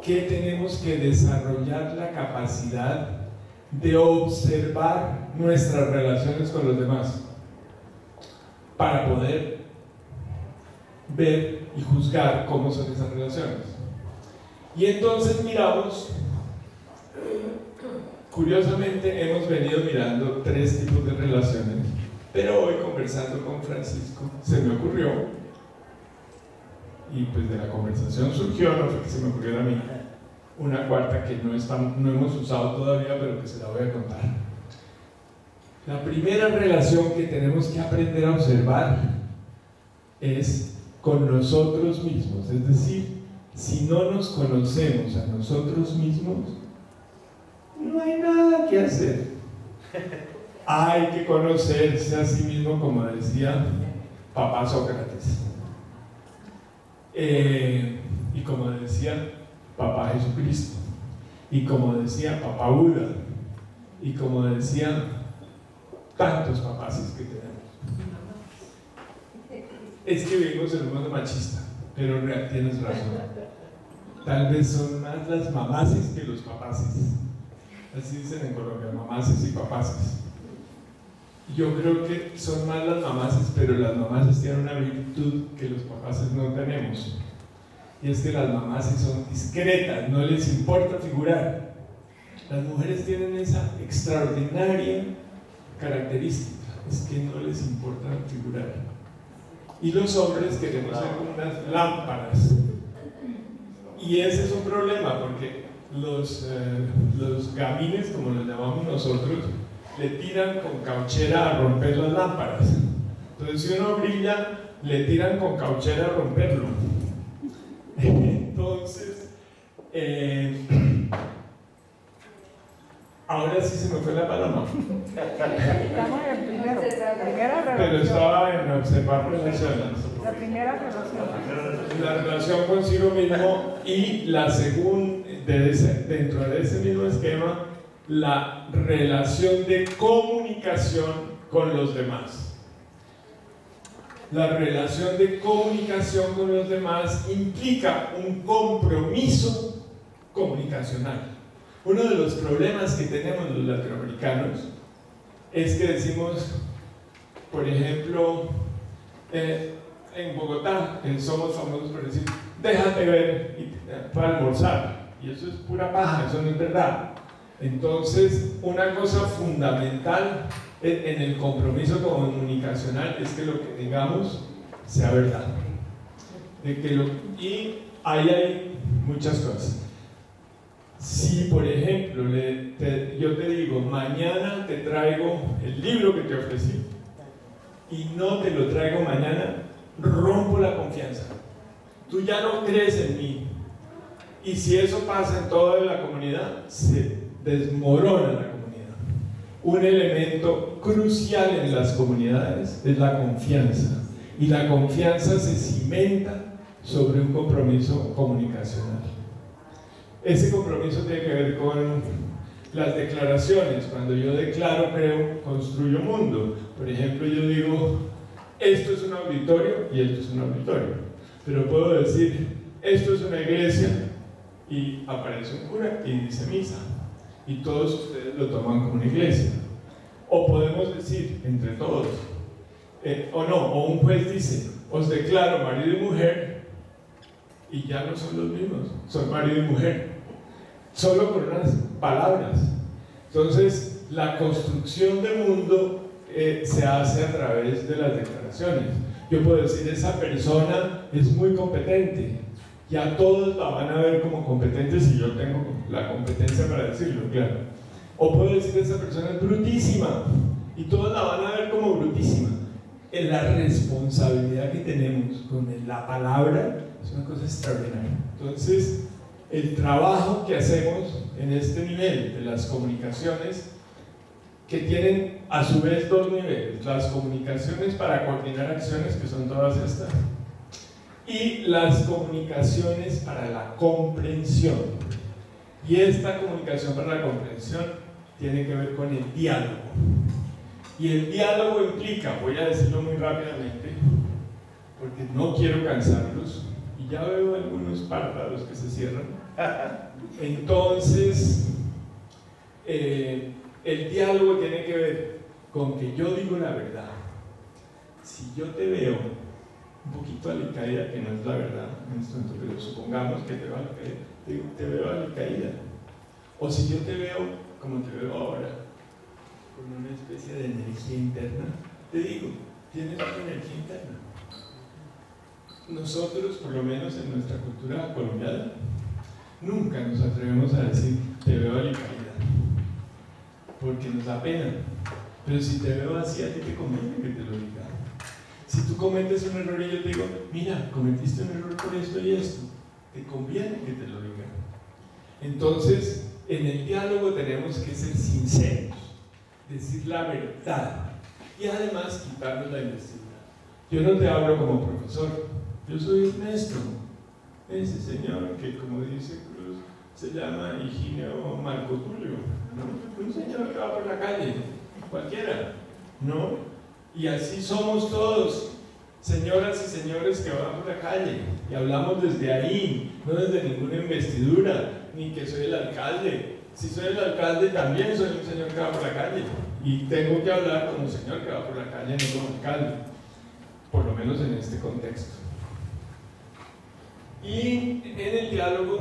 que tenemos que desarrollar la capacidad de observar nuestras relaciones con los demás para poder ver y juzgar cómo son esas relaciones. Y entonces miramos, curiosamente hemos venido mirando 3 tipos de relaciones, pero hoy conversando con Francisco se me ocurrió, y pues de la conversación surgió, no fue que se me ocurriera a mí, una cuarta que no hemos usado todavía, pero que se la voy a contar. La primera relación que tenemos que aprender a observar es con nosotros mismos, es decir, si no nos conocemos a nosotros mismos, no hay nada que hacer. Hay que conocerse a sí mismo, como decía papá Sócrates, y como decía papá Jesucristo, y como decía papá Buda, y como decían tantos papaces que tenemos. Es que vivimos en un mundo machista, pero tienes razón. Tal vez son más las mamaces que los papaces. Así dicen en Colombia, mamaces y papaces. Yo creo que son más las mamaces, pero las mamaces tienen una virtud que los papaces no tenemos. Y es que las mamaces son discretas, no les importa figurar. Las mujeres tienen esa extraordinaria característica, es que no les importa figurar. Y los hombres queremos ser como unas lámparas. Y ese es un problema, porque los gamines, como los llamamos nosotros, le tiran con cauchera a romper las lámparas. Entonces, si uno brilla, le tiran con cauchera a romperlo. Entonces, ahora sí se me fue la paloma. Estamos en el primera relación. Pero estaba en observar relaciones. La primera relación. La relación consigo mismo y la segunda, dentro de ese mismo esquema, la relación de comunicación con los demás. La relación de comunicación con los demás implica un compromiso comunicacional. Uno de los problemas que tenemos los latinoamericanos es que decimos, por ejemplo, en Bogotá somos famosos por decir, déjate ver para almorzar, y eso es pura paja, eso no es verdad. Entonces, una cosa fundamental en el compromiso comunicacional es que lo que digamos sea verdad. Y ahí hay muchas cosas. Si, por ejemplo, yo te digo, mañana te traigo el libro que te ofrecí, y no te lo traigo mañana, rompo la confianza. Tú ya no crees en mí. Y si eso pasa en toda la comunidad, se desmorona la comunidad. Un elemento crucial en las comunidades es la confianza. Y la confianza se cimenta sobre un compromiso comunicacional. Ese compromiso tiene que ver con las declaraciones. Cuando yo declaro, creo, construyo mundo. Por ejemplo, yo digo, esto es un auditorio y esto es un auditorio. Pero puedo decir, esto es una iglesia y aparece un cura y dice misa. Y todos ustedes lo toman como una iglesia. O podemos decir, entre todos, o un juez dice, os declaro marido y mujer, y ya no son los mismos, son marido y mujer, solo con unas palabras. Entonces, la construcción de mundo se hace a través de las declaraciones. Yo puedo decir, esa persona es muy competente, ya todos la van a ver como competente si yo tengo la competencia para decirlo, claro. O puedo decir, esa persona es brutísima, y todos la van a ver como brutísima. En la responsabilidad que tenemos con la palabra es una cosa extraordinaria. Entonces, el trabajo que hacemos en este nivel de las comunicaciones, que tienen a su vez dos niveles: las comunicaciones para coordinar acciones, que son todas estas, y las comunicaciones para la comprensión. Y esta comunicación para la comprensión tiene que ver con el diálogo. Y el diálogo implica, voy a decirlo muy rápidamente, porque no quiero cansarlos, y ya veo algunos párpados que se cierran. Entonces, el diálogo tiene que ver con que yo digo la verdad. Si yo te veo un poquito alicaída, que no es la verdad en este momento, pero supongamos que te veo alicaída, digo, te veo alicaída. O si yo te veo como te veo ahora, con una especie de energía interna, te digo, tienes una energía interna. Nosotros, por lo menos en nuestra cultura colombiana, nunca nos atrevemos a decir, te veo alicaída, porque nos da pena. Pero si te veo así, a ti te conviene que te lo diga. Si tú cometes un error y yo te digo, mira, cometiste un error por esto y esto, te conviene que te lo diga. Entonces, en el diálogo tenemos que ser sinceros, decir la verdad y además quitarnos la investidura. Yo no te hablo como profesor, yo soy un maestro. Ese señor que, como dice Cruz, se llama Higinio Marco Tulio, ¿no? Un señor que va por la calle, cualquiera, ¿no? Y así somos todos, señoras y señores que van por la calle, y hablamos desde ahí, no desde ninguna investidura, ni que soy el alcalde. Si soy el alcalde, también soy un señor que va por la calle, y tengo que hablar como señor que va por la calle, no como alcalde, por lo menos en este contexto. Y en el diálogo,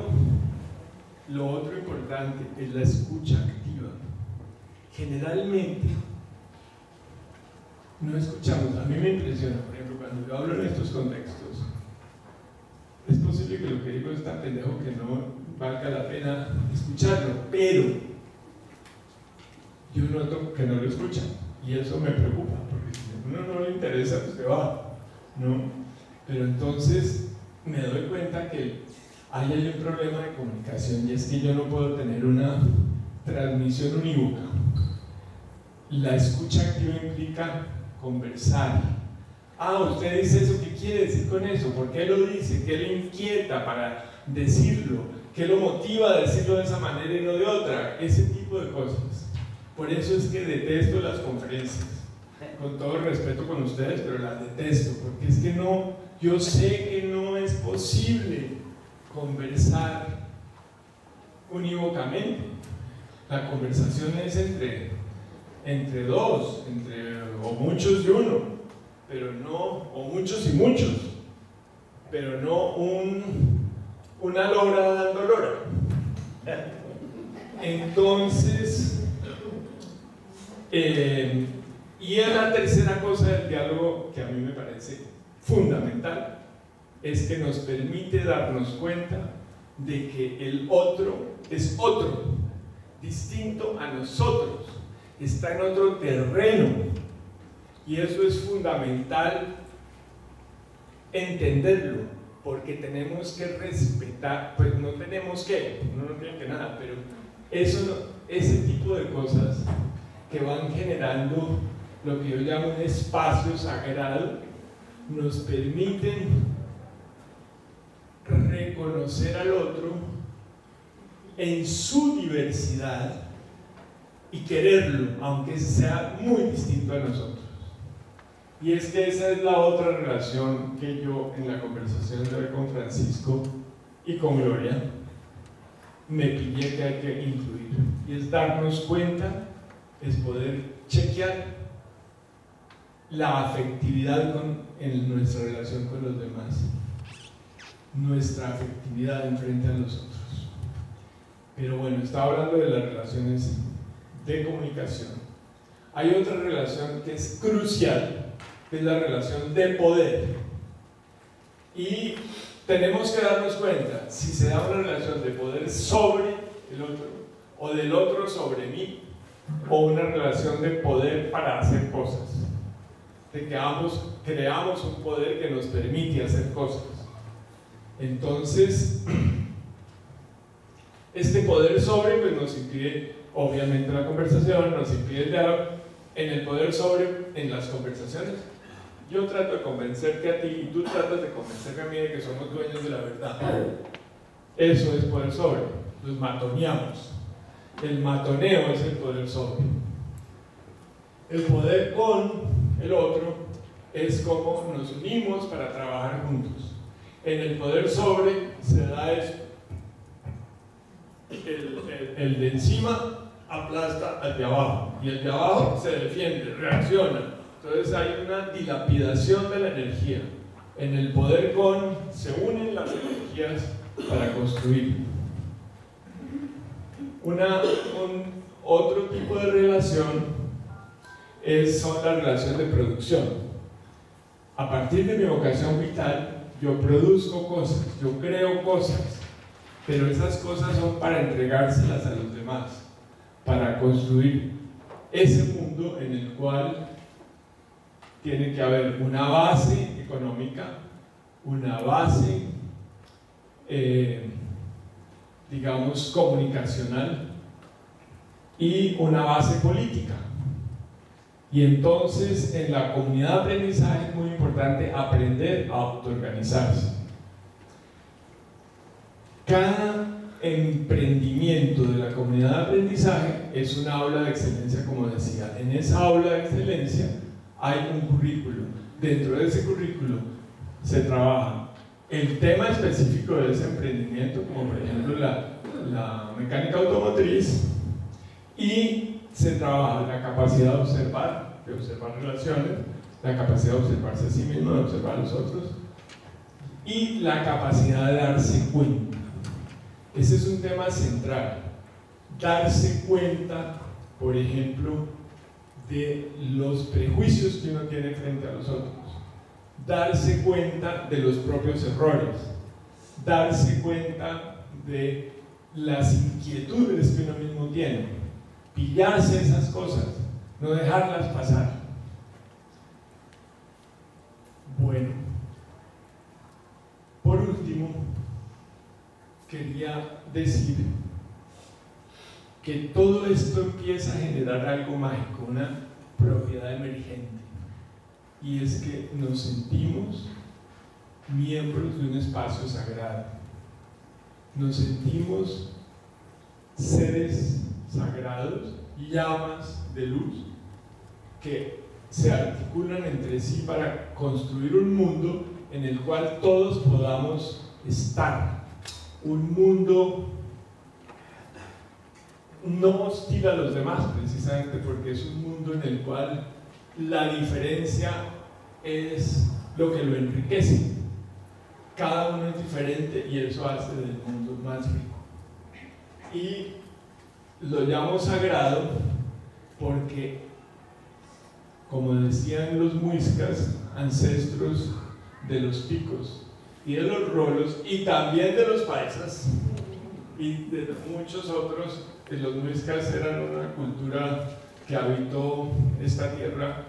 lo otro importante es la escucha activa. Generalmente, no escuchamos. A mí me impresiona, por ejemplo, cuando yo hablo en estos contextos, es posible que lo que digo es tan pendejo que no valga la pena escucharlo, pero yo noto que no lo escuchan, y eso me preocupa, porque si a uno no le interesa, pues se va, ¿no? Pero entonces me doy cuenta que hay un problema de comunicación, y es que yo no puedo tener una transmisión unívoca. La escucha activa implica conversar. Ah, usted dice eso, ¿qué quiere decir con eso? ¿Por qué lo dice? ¿Qué le inquieta para decirlo? ¿Qué lo motiva a decirlo de esa manera y no de otra? Ese tipo de cosas. Por eso es que detesto las conferencias. Con todo el respeto con ustedes, pero las detesto, porque es que no, yo sé que no es posible conversar unívocamente. La conversación es entre dos, o muchos y uno, pero no, o muchos y muchos, pero no una lora dando lora. Entonces, y la tercera cosa del diálogo que a mí me parece fundamental es que nos permite darnos cuenta de que el otro es otro, distinto a nosotros, está en otro terreno, y eso es fundamental entenderlo, porque tenemos que respetar, pues no tenemos que, uno no tiene que nada, pero ese tipo de cosas que van generando lo que yo llamo un espacio sagrado, nos permiten reconocer al otro en su diversidad y quererlo, aunque sea muy distinto a nosotros. Y es que esa es la otra relación que yo en la conversación de hoy con Francisco y con Gloria me pillé que hay que incluir, y es darnos cuenta, es poder chequear la afectividad en nuestra relación con los demás, nuestra afectividad en frente a los otros. Pero bueno, estaba hablando de las relaciones de comunicación. Hay otra relación que es crucial, que es la relación de poder. Y tenemos que darnos cuenta si se da una relación de poder sobre el otro, o del otro sobre mí, o una relación de poder para hacer cosas, de que ambos creamos un poder que nos permite hacer cosas. Entonces, este poder sobre pues nos impide, obviamente, la conversación, nos impide el diálogo. En el poder sobre, en las conversaciones, yo trato de convencerte a ti y tú tratas de convencerme a mí de que somos dueños de la verdad. Eso es poder sobre. Nos matoneamos. El matoneo es el poder sobre. El poder con el otro es como nos unimos para trabajar juntos. En el poder sobre se da eso. El de encima aplasta al de abajo y el de abajo se defiende, reacciona. Entonces hay una dilapidación de la energía. En el poder con se unen las energías para construir. Otro tipo de relación son las relaciones de producción. A partir de mi vocación vital, yo produzco cosas, yo creo cosas, pero esas cosas son para entregárselas a los demás, para construir ese mundo en el cual tiene que haber una base económica, una base, digamos, comunicacional y una base política. Y entonces en la comunidad de aprendizaje es muy importante aprender a autoorganizarse. Cada emprendimiento de la comunidad de aprendizaje es una aula de excelencia, como decía. En esa aula de excelencia hay un currículo. Dentro de ese currículo se trabaja el tema específico de ese emprendimiento, como por ejemplo la mecánica automotriz, y se trabaja la capacidad de observar relaciones, la capacidad de observarse a sí mismo, de observar a los otros, y la capacidad de darse cuenta. Ese es un tema central. Darse cuenta, por ejemplo, de los prejuicios que uno tiene frente a los otros. Darse cuenta de los propios errores. Darse cuenta de las inquietudes que uno mismo tiene. Pillarse esas cosas, no dejarlas pasar. Bueno, por último, quería decir que todo esto empieza a generar algo mágico, una propiedad emergente, y es que nos sentimos miembros de un espacio sagrado, nos sentimos seres sagrados, llamas de luz que se articulan entre sí para construir un mundo en el cual todos podamos estar, un mundo no hostil a los demás, precisamente porque es un mundo en el cual la diferencia es lo que lo enriquece. Cada uno es diferente y eso hace del mundo más rico. Y lo llamo sagrado porque, como decían los muiscas, ancestros de los picos y de los rolos y también de los paisas y de muchos otros, los muiscas eran una cultura que habitó esta tierra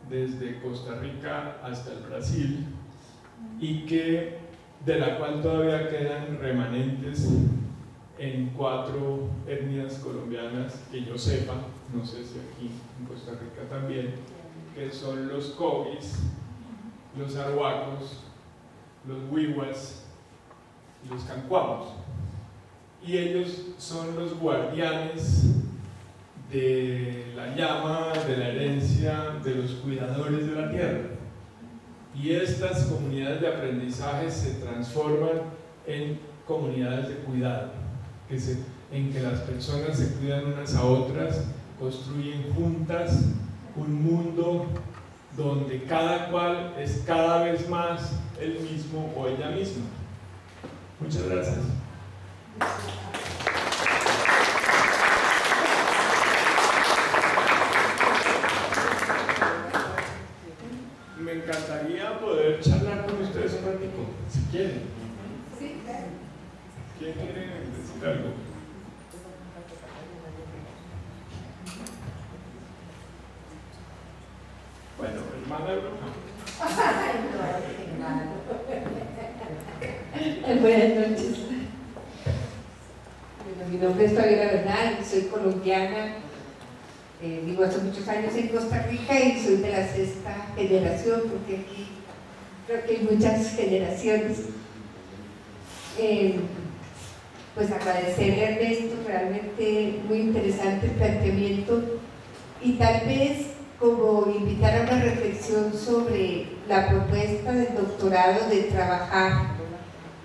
desde Costa Rica hasta el Brasil, y de la cual todavía quedan remanentes en 4 etnias colombianas que yo sepa, no sé si aquí en Costa Rica también, que son los Cogis, los Arhuacos, los Wiwas y los Cancuamos. Y ellos son los guardianes de la llama, de la herencia, de los cuidadores de la tierra. Y estas comunidades de aprendizaje se transforman en comunidades de cuidado, en que las personas se cuidan unas a otras, construyen juntas un mundo donde cada cual es cada vez más el mismo o ella misma. Muchas gracias. Me encantaría poder charlar con ustedes un ratito, si quieren. Sí, claro. ¿Quién quiere decir algo? Bueno, hermana Bruja. Buenas noches. Bueno, mi nombre es Fabiola Bernal, soy colombiana, vivo hace muchos años en Costa Rica y soy de la 6ª generación, porque aquí creo que hay muchas generaciones. Pues agradecerle a Ernesto, realmente muy interesante el planteamiento, y tal vez como invitar a una reflexión sobre la propuesta del doctorado de trabajar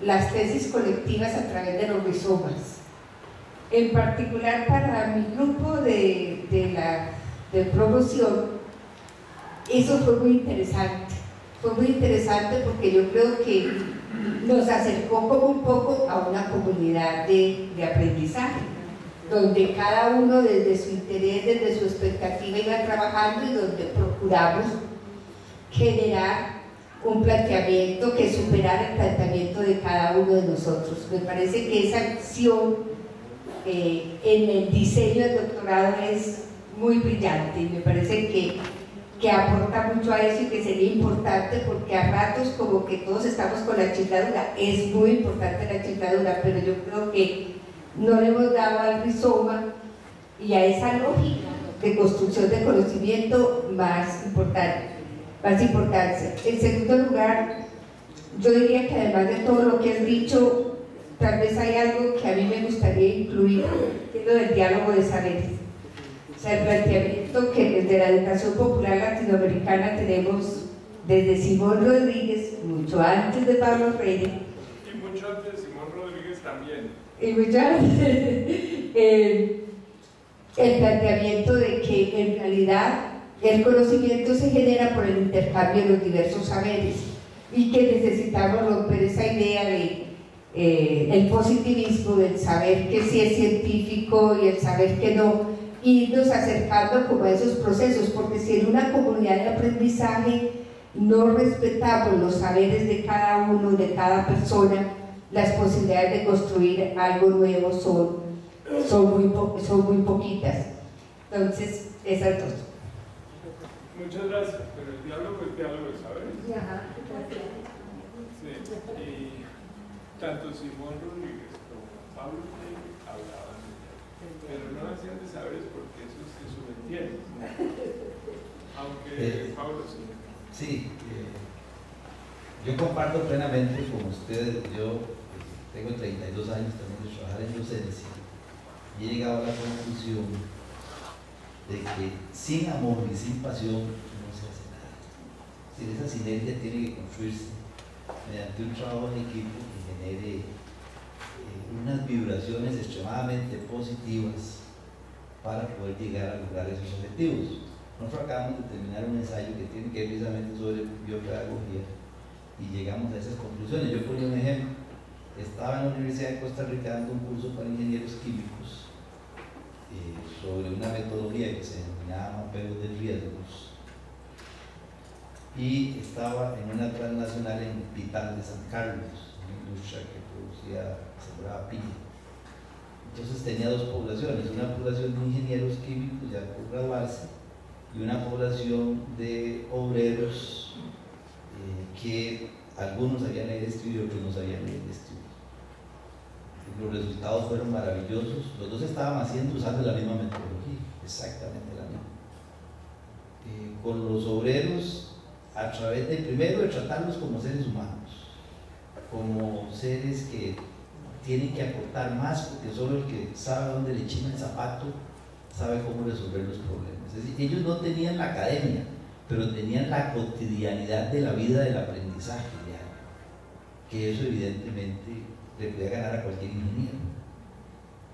las tesis colectivas a través de los rizomas. En particular para mi grupo de promoción, eso fue muy interesante. Fue muy interesante porque yo creo que nos acercó como un poco a una comunidad de aprendizaje, donde cada uno desde su interés, desde su expectativa iba trabajando y donde procuramos generar un planteamiento que superara el planteamiento de cada uno de nosotros. Me parece que esa acción en el diseño del doctorado es muy brillante y me parece que aporta mucho a eso y que sería importante, porque a ratos como que todos estamos con la chifladura, es muy importante la chifladura, pero yo creo que no le hemos dado al rizoma y a esa lógica de construcción de conocimiento más importancia. En segundo lugar, yo diría que además de todo lo que has dicho, tal vez hay algo que a mí me gustaría incluir, que es lo del diálogo de saberes. O sea, el planteamiento que desde la educación popular latinoamericana tenemos desde Simón Rodríguez, mucho antes de Pablo Freire. Y mucho antes de Simón Rodríguez también. Y mucho antes, el planteamiento de que en realidad el conocimiento se genera por el intercambio de los diversos saberes y que necesitamos romper esa idea de el positivismo, del saber que sí es científico y el saber que no, irnos acercando como a esos procesos, porque si en una comunidad de aprendizaje no respetamos los saberes de cada uno, de cada persona, las posibilidades de construir algo nuevo son muy poquitas. Entonces, esas dos. Muchas gracias, pero el diálogo es diálogo de saberes. Ajá. Sí, y tanto Simón Rodríguez como Pablo Freire hablaban de diálogo, pero no hacían de saberes porque eso se subentiende, ¿no? Aunque Pablo sí. Sí, yo comparto plenamente con ustedes. Yo tengo 32 años también de trabajar en docencia y he llegado a la conclusión de que sin amor y sin pasión no se hace nada. Esa sinergia tiene que construirse mediante un trabajo en equipo que genere unas vibraciones extremadamente positivas para poder llegar a lograr esos objetivos. Nosotros acabamos de terminar un ensayo que tiene que ver precisamente sobre biopedagogía y llegamos a esas conclusiones. Yo ponía un ejemplo. Estaba en la Universidad de Costa Rica dando un curso para ingenieros químicos sobre una metodología que se denominaba mapeo de riesgos, y estaba en una transnacional en Pital de San Carlos, una industria que sembraba piña. Entonces tenía dos poblaciones, una población de ingenieros químicos ya por graduarse y una población de obreros que algunos sabían leer y escribir, otros no sabían leer y escribir. Los resultados fueron maravillosos. Los dos estaban usando la misma metodología, exactamente la misma. Con los obreros, a través de, primero, de tratarlos como seres humanos, como seres que tienen que aportar más, porque solo el que sabe dónde le china el zapato sabe cómo resolver los problemas. Es decir, ellos no tenían la academia, pero tenían la cotidianidad de la vida del aprendizaje diario, que eso evidentemente le podía ganar a cualquier ingeniero.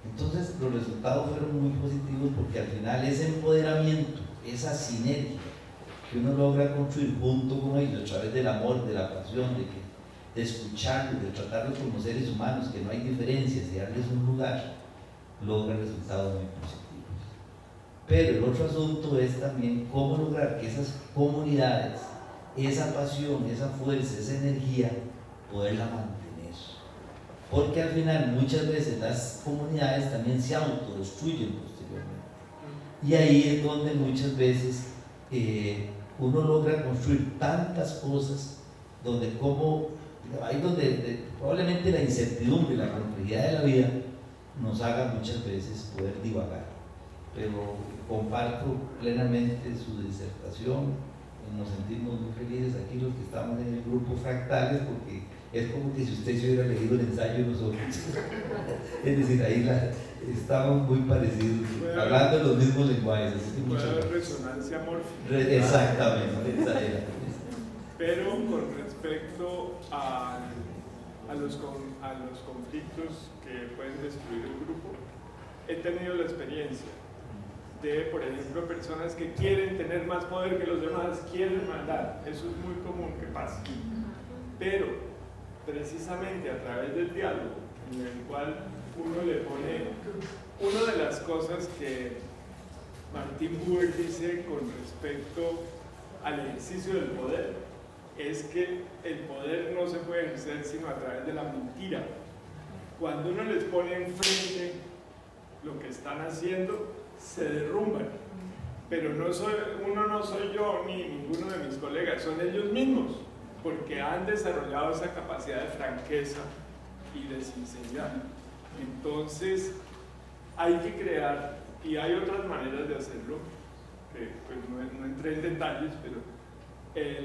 Entonces los resultados fueron muy positivos, porque al final ese empoderamiento, esa sinergia que uno logra construir junto con ellos a través del amor, de la pasión, de escucharlos, de tratarlos como seres humanos, que no hay diferencias, y darles un lugar, logra resultados muy positivos. Pero el otro asunto es también cómo lograr que esas comunidades, esa pasión, esa fuerza, esa energía, poderla mantener. Porque al final muchas veces las comunidades también se autodestruyen posteriormente. Y ahí es donde muchas veces uno logra construir tantas cosas, donde ahí donde probablemente la incertidumbre, la complejidad de la vida nos haga muchas veces poder divagar. Pero comparto plenamente su disertación, nos sentimos muy felices aquí los que estamos en el grupo Fractales, porque es como que si usted se hubiera leído el ensayo de nosotros. Es decir, ahí estamos muy parecidos, hablando de los mismos lenguajes. Puede haber resonancia mórfica. Exactamente, esa era. Pero con respecto a los conflictos que pueden destruir el grupo, he tenido la experiencia de, por ejemplo, personas que quieren tener más poder que los demás, quieren mandar. Eso es muy común que pase. Pero precisamente a través del diálogo, en el cual uno le pone, una de las cosas que Martin Buber dice con respecto al ejercicio del poder es que el poder no se puede ejercer sino a través de la mentira. Cuando uno les pone enfrente lo que están haciendo, se derrumban, pero uno no soy yo ni ninguno de mis colegas, son ellos mismos, porque han desarrollado esa capacidad de franqueza y de sinceridad. Entonces hay que crear, y hay otras maneras de hacerlo, que pues no entré en detalles, pero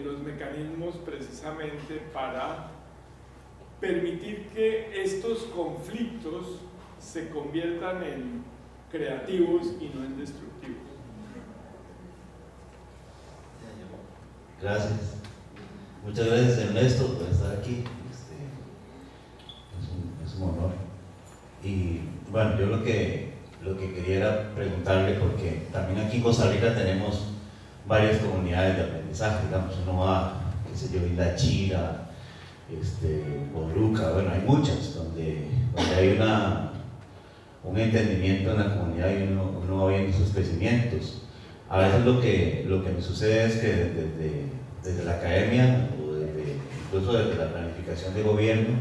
los mecanismos precisamente para permitir que estos conflictos se conviertan en creativos y no en destructivos. Gracias. Muchas gracias, Ernesto, por estar aquí. Es un honor. Y bueno, yo lo que quería era preguntarle, porque también aquí en Costa Rica tenemos varias comunidades de aprendizaje, digamos, uno va, qué sé yo, Isla Chira, Boruca, bueno, hay muchas donde hay un entendimiento en la comunidad y uno va viendo sus crecimientos. A veces lo que me sucede es que desde la academia o incluso desde la planificación de gobierno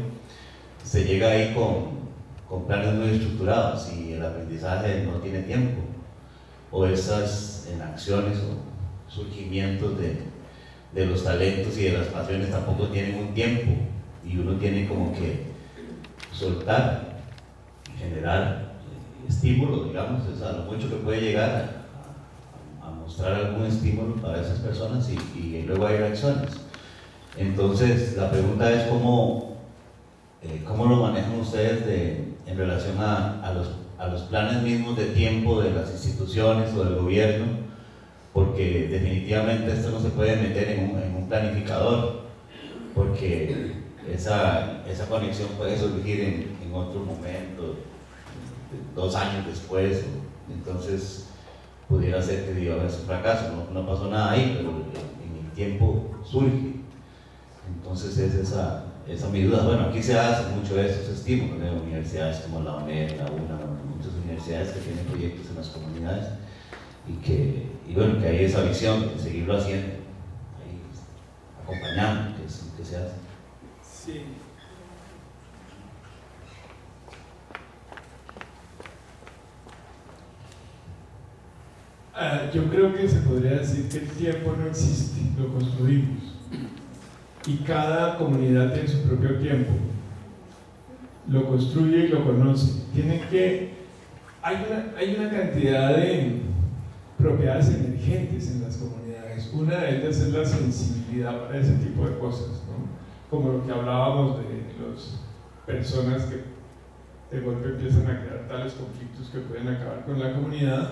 se llega ahí con planes muy estructurados y el aprendizaje no tiene tiempo, o esas en acciones o surgimientos de los talentos y de las pasiones tampoco tienen un tiempo, y uno tiene como que soltar y generar estímulo, digamos, o sea, lo mucho que puede llegar a mostrar algún estímulo para esas personas y luego hay reacciones. Entonces la pregunta es cómo lo manejan ustedes en relación a los planes mismos de tiempo de las instituciones o del gobierno, porque definitivamente esto no se puede meter en un planificador, porque esa conexión puede surgir en otro momento, 2 años después, entonces pudiera ser que dio un fracaso, no pasó nada ahí, pero en el tiempo surge. Entonces es esa mi duda. Bueno, aquí se hace mucho de esos estímulos, de universidades como la UNED, la UNA, muchas universidades que tienen proyectos en las comunidades y bueno, que hay esa visión de seguirlo haciendo, ahí, acompañando, que se hace. Sí. Yo creo que se podría decir que el tiempo no existe, lo construimos. y cada comunidad tiene su propio tiempo. Lo construye y lo conoce. Hay una cantidad de propiedades emergentes en las comunidades. Una de ellas es la sensibilidad para ese tipo de cosas, ¿no? Como lo que hablábamos de las personas que de golpe empiezan a crear tales conflictos que pueden acabar con la comunidad.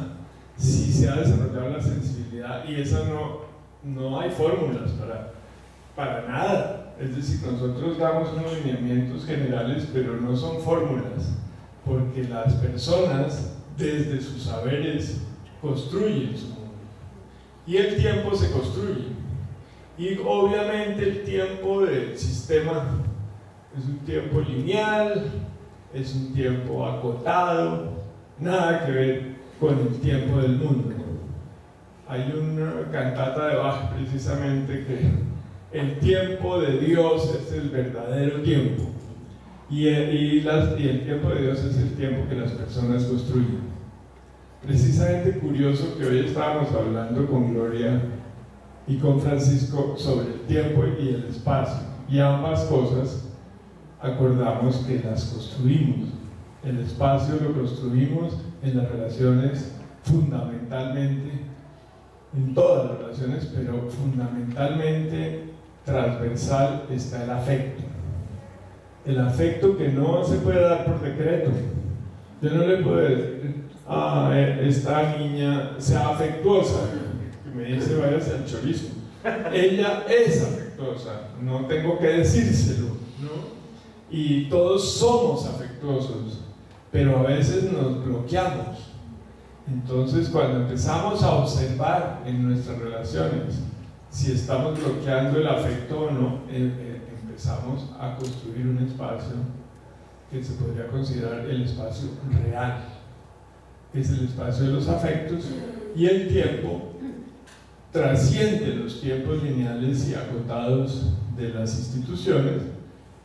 Si se ha desarrollado la sensibilidad, y esa no hay fórmulas para nada. Es decir, nosotros damos unos lineamientos generales, pero no son fórmulas, porque las personas desde sus saberes construyen su mundo. Y el tiempo se construye. Y obviamente el tiempo del sistema es un tiempo lineal, es un tiempo acotado, nada que ver con el tiempo del mundo. Hay una cantata de Bach precisamente que el tiempo de Dios es el verdadero tiempo y el tiempo de Dios es el tiempo que las personas construyen. Precisamente curioso que hoy estábamos hablando con Gloria y con Francisco sobre el tiempo y el espacio, y ambas cosas acordamos que las construimos. El espacio lo construimos en las relaciones, fundamentalmente, en todas las relaciones, pero fundamentalmente transversal está el afecto. El afecto que no se puede dar por decreto. Yo no le puedo decir, esta niña sea afectuosa, que me dice váyase al chorizo. Ella es afectuosa, no tengo que decírselo, ¿no? Y todos somos afectuosos, pero a veces nos bloqueamos. Entonces, cuando empezamos a observar en nuestras relaciones si estamos bloqueando el afecto o no, empezamos a construir un espacio que se podría considerar el espacio real, que es el espacio de los afectos, y el tiempo trasciende los tiempos lineales y acotados de las instituciones,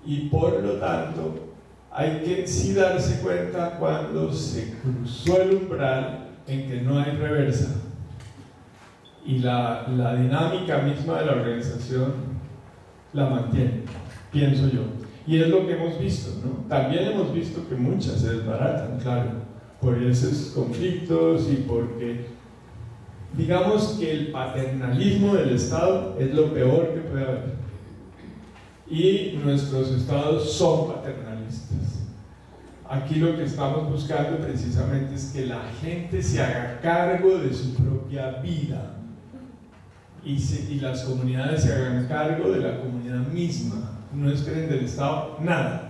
y por lo tanto hay que sí darse cuenta cuando se cruzó el umbral en que no hay reversa, y la dinámica misma de la organización la mantiene, pienso yo, y es lo que hemos visto, ¿no? También hemos visto que muchas se desbaratan, claro, por esos conflictos y porque digamos que el paternalismo del Estado es lo peor que puede haber, y nuestros estados son paternalistas. Aquí lo que estamos buscando precisamente es que la gente se haga cargo de su propia vida y las comunidades se hagan cargo de la comunidad misma, no esperen del Estado nada.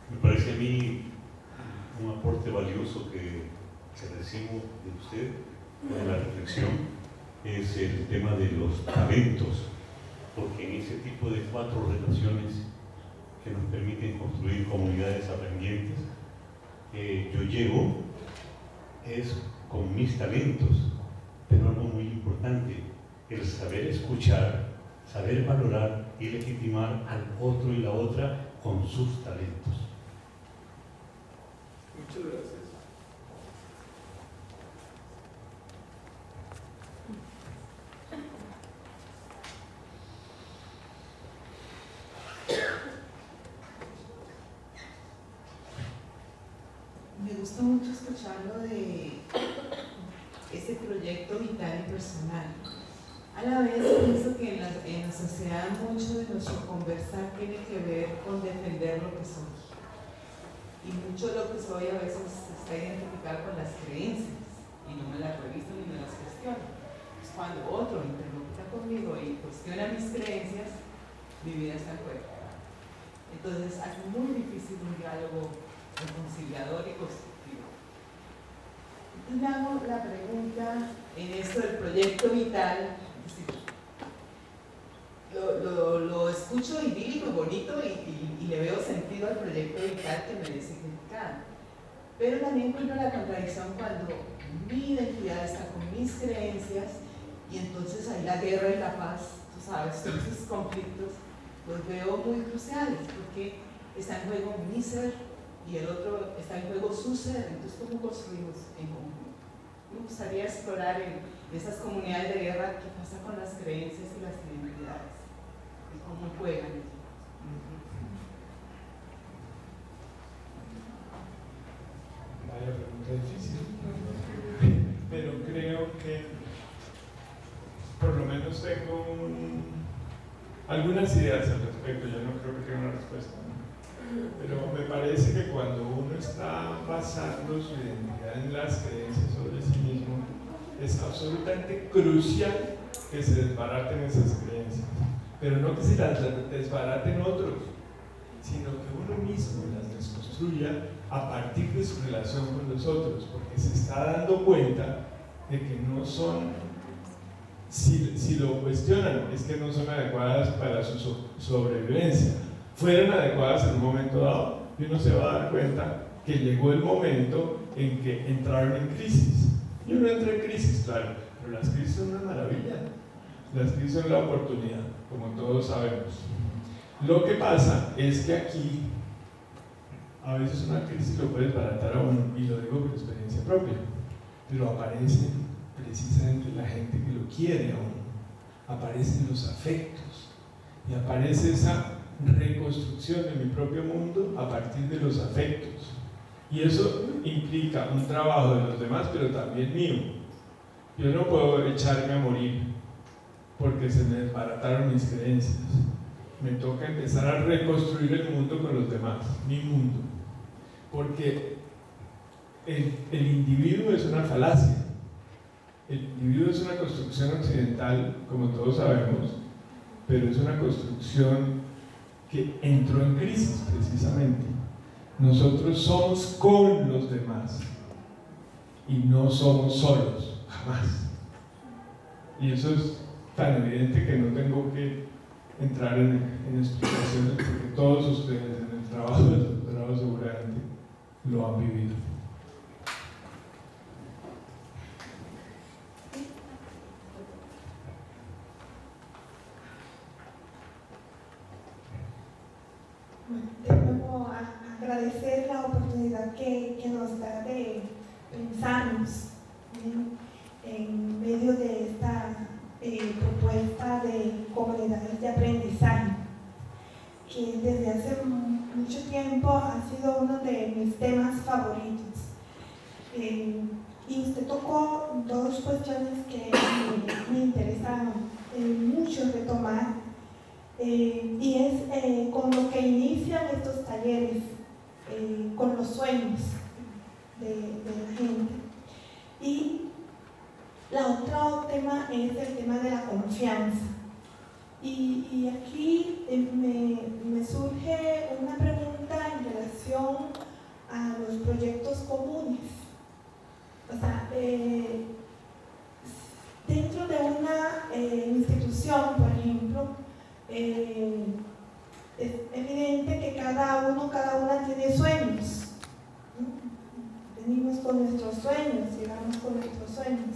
Me parece a mí un aporte valioso que recibo de usted, de la reflexión, es el tema de los talentos, porque en ese tipo de 4 relaciones que nos permiten construir comunidades aprendientes, yo llego es con mis talentos, pero algo muy importante, el saber escuchar, saber valorar y legitimar al otro y la otra con sus talentos. Muchas gracias. Me gustó mucho escucharlo de ese proyecto vital y personal. A la vez pienso que en la sociedad mucho de nuestro conversar tiene que ver con defender lo que soy. Y mucho de lo que soy a veces está identificado con las creencias y no me las reviso ni me las cuestiono. Es cuando otro interlocuta conmigo y cuestiona mis creencias, mi vida está en juego. Entonces hace muy difícil un diálogo reconciliador y constructivo. Entonces me hago la pregunta en esto del proyecto vital. Lo escucho idílico, bonito y le veo sentido al proyecto vital que me dice significado. Pero también encuentro la contradicción cuando mi identidad está con mis creencias y entonces ahí la guerra y la paz, tú sabes, todos esos conflictos los veo muy cruciales porque está en juego mi ser y el otro está en juego su ser. Entonces, ¿cómo construimos en conjunto? Me gustaría explorar en esas comunidades de guerra qué pasa con las creencias y las identidades y cómo juegan. Vaya pregunta difícil, pero creo que por lo menos tengo algunas ideas al respecto. Yo no creo que tenga una respuesta, ¿no? Pero me parece que cuando uno está basando su identidad en las creencias sobre sí mismo, es absolutamente crucial que se desbaraten esas creencias, pero no que se las desbaraten otros, sino que uno mismo las desconstruya a partir de su relación con los otros, porque se está dando cuenta de que no son, si lo cuestionan, es que no son adecuadas para su sobrevivencia. Fueran adecuadas en un momento dado, y uno se va a dar cuenta que llegó el momento en que entraron en crisis. Y uno entra en crisis, claro, pero las crisis son una maravilla. Las crisis son la oportunidad, como todos sabemos. Lo que pasa es que aquí, a veces una crisis lo puede desbaratar a uno, y lo digo por experiencia propia, pero aparecen precisamente la gente que lo quiere a uno, aparecen los afectos, y aparece esa reconstrucción de mi propio mundo a partir de los afectos. Y eso implica un trabajo de los demás, pero también mío. Yo no puedo echarme a morir porque se me desbarataron mis creencias. Me toca empezar a reconstruir el mundo con los demás, mi mundo. Porque el individuo es una falacia. El individuo es una construcción occidental, como todos sabemos, pero es una construcción que entró en crisis precisamente. Nosotros somos con los demás y no somos solos, jamás. Y eso es tan evidente que no tengo que entrar en explicaciones, porque todos ustedes en el trabajo del doctorado seguramente lo han vivido. De nuevo, agradecer la oportunidad que nos da de pensarnos en medio de esta propuesta de comunidades de aprendizaje, que desde hace mucho tiempo ha sido uno de mis temas favoritos. Y usted tocó dos cuestiones que me interesan mucho retomar. Y es con lo que inician estos talleres, con los sueños de la gente. Y la otro tema es el tema de la confianza. Y aquí me surge una pregunta en relación a los proyectos comunes. O sea, dentro de una institución, por ejemplo, es evidente que cada una tiene sueños, ¿no? Venimos con nuestros sueños, llegamos con nuestros sueños,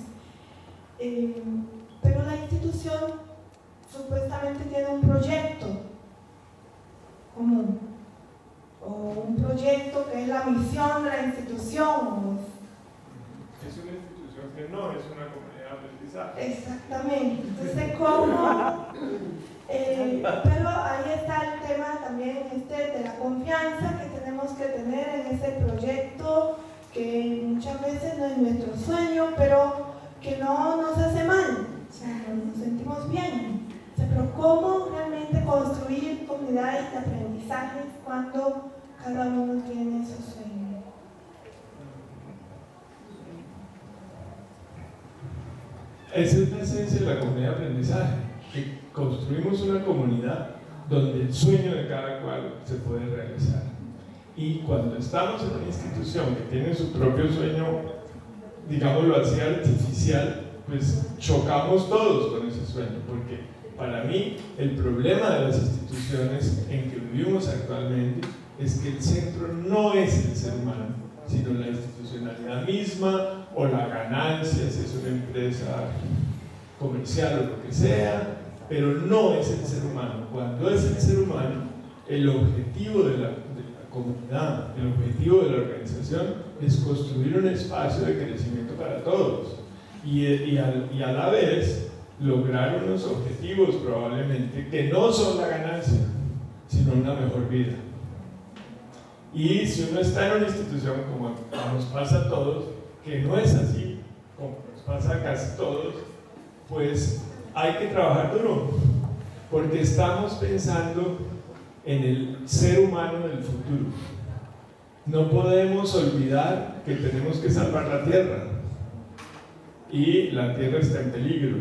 pero la institución supuestamente tiene un proyecto común, o un proyecto que es la misión de la institución. Es una institución que no es una comunidad de aprendizaje. Exactamente. Entonces, ¿cómo? Pero ahí está el tema también de la confianza que tenemos que tener en ese proyecto, que muchas veces no es nuestro sueño, pero que no nos hace mal, o sea, nos sentimos bien. O sea, pero ¿cómo realmente construir comunidades de aprendizaje cuando cada uno tiene su sueño? Esa es la esencia de la comunidad de aprendizaje, que construimos una comunidad donde el sueño de cada cual se puede realizar. Y cuando estamos en una institución que tiene su propio sueño, digámoslo así, artificial, pues chocamos todos con ese sueño, porque para mí el problema de las instituciones en que vivimos actualmente es que el centro no es el ser humano, sino la institucionalidad misma o la ganancia, si es una empresa comercial o lo que sea, pero no es el ser humano. Cuando es el ser humano, el objetivo de la comunidad, el objetivo de la organización es construir un espacio de crecimiento para todos y a la vez lograr unos objetivos probablemente que no son la ganancia, sino una mejor vida. Y si uno está en una institución como nos pasa a todos, que no es así, como nos pasa a casi todos, pues hay que trabajar duro, porque estamos pensando en el ser humano del futuro. No podemos olvidar que tenemos que salvar la tierra, y la tierra está en peligro,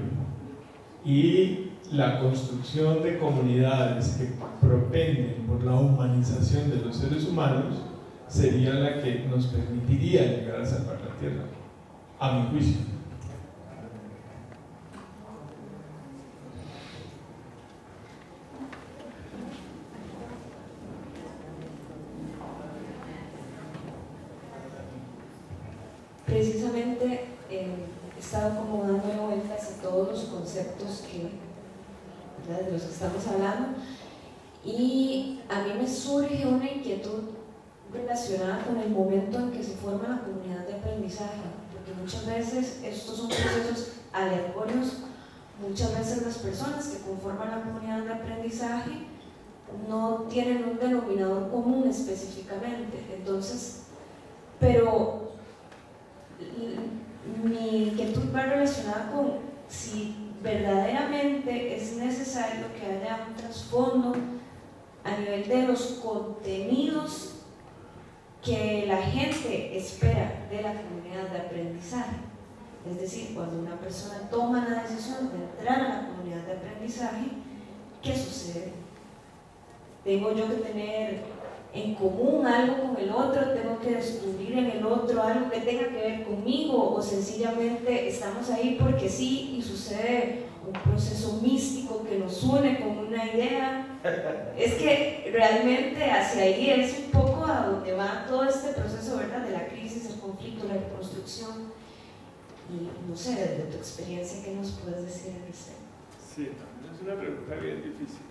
y la construcción de comunidades que propenden por la humanización de los seres humanos sería la que nos permitiría llegar a salvar la tierra, a mi juicio. Precisamente he estado como dándole vueltas a todos los conceptos de los que estamos hablando, y a mí me surge una inquietud relacionada con el momento en que se forma la comunidad de aprendizaje, porque muchas veces estos son procesos aleatorios, muchas veces las personas que conforman la comunidad de aprendizaje no tienen un denominador común específicamente. Entonces, pero mi inquietud va relacionada con si verdaderamente es necesario que haya un trasfondo a nivel de los contenidos que la gente espera de la comunidad de aprendizaje. Es decir, cuando una persona toma la decisión de entrar a la comunidad de aprendizaje, ¿qué sucede? ¿Tengo yo que tener en común algo con el otro? ¿Tengo que descubrir en el otro algo que tenga que ver conmigo? ¿O sencillamente estamos ahí porque sí y sucede un proceso místico que nos une con una idea? Es que realmente hacia ahí es un poco a donde va todo este proceso, ¿verdad? De la crisis, el conflicto, la reconstrucción. Y no sé, desde tu experiencia, ¿qué nos puedes decir al respecto? Sí, también es una pregunta bien difícil.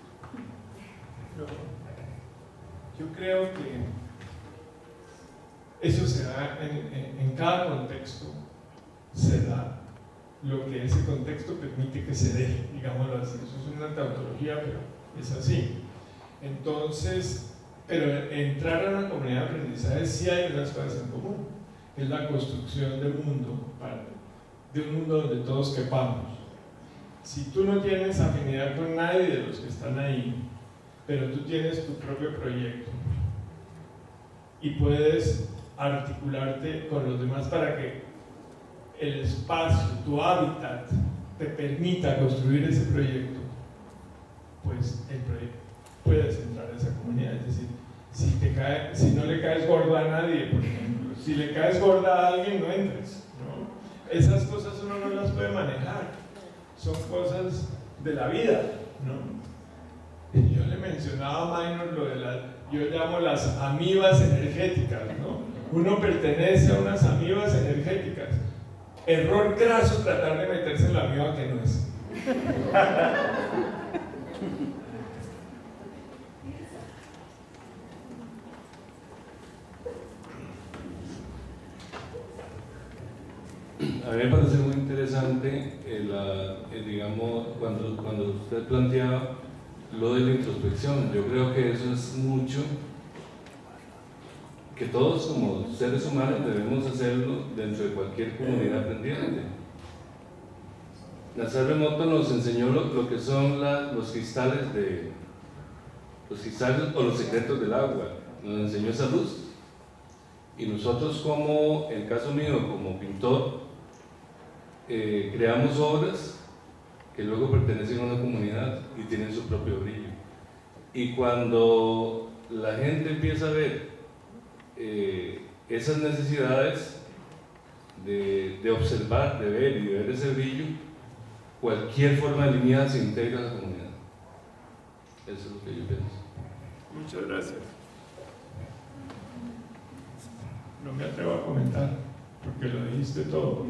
Yo creo que eso se da en cada contexto, se da lo que ese contexto permite que se dé, digámoslo así. Eso es una tautología, pero es así. Entonces, pero entrar a una comunidad de aprendizaje sí hay unas cosas en común, que es la construcción del mundo, de un mundo donde todos quepamos. Si tú no tienes afinidad con nadie de los que están ahí, pero tú tienes tu propio proyecto y puedes articularte con los demás para que el espacio, tu hábitat, te permita construir ese proyecto, pues el proyecto puedes entrar a esa comunidad. Es decir, si no le caes gordo a nadie, por ejemplo, si le caes gorda a alguien, no entres, ¿no? Esas cosas uno no las puede manejar, son cosas de la vida, ¿no? Yo le mencionaba a Minor lo de yo llamo las amibas energéticas, ¿no? Uno pertenece a unas amibas energéticas. Error graso tratar de meterse en la amiba que no es. A mí me parece muy interesante digamos, cuando usted planteaba lo de la introspección. Yo creo que eso es mucho que todos como seres humanos debemos hacerlo dentro de cualquier comunidad aprendiente. Nazar Emoto nos enseñó lo que son los cristales o los secretos del agua, nos enseñó esa luz. Y nosotros, como en el caso mío como pintor, creamos obras que luego pertenecen a una comunidad y tienen su propio brillo. Y cuando la gente empieza a ver esas necesidades de observar, de ver y de ver ese brillo, cualquier forma alineada se integra a la comunidad. Eso es lo que yo pienso. Muchas gracias. No me atrevo a comentar, porque lo dijiste todo.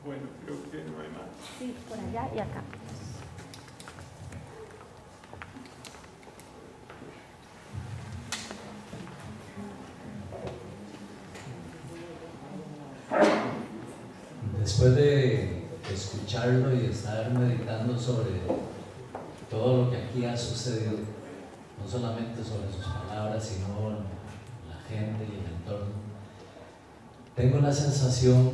Bueno, creo que no hay más. Sí, por allá y acá. después de escucharlo y estar meditando sobre todo lo que aquí ha sucedido, no solamente sobre sus palabras, sino la gente y el entorno, tengo la sensación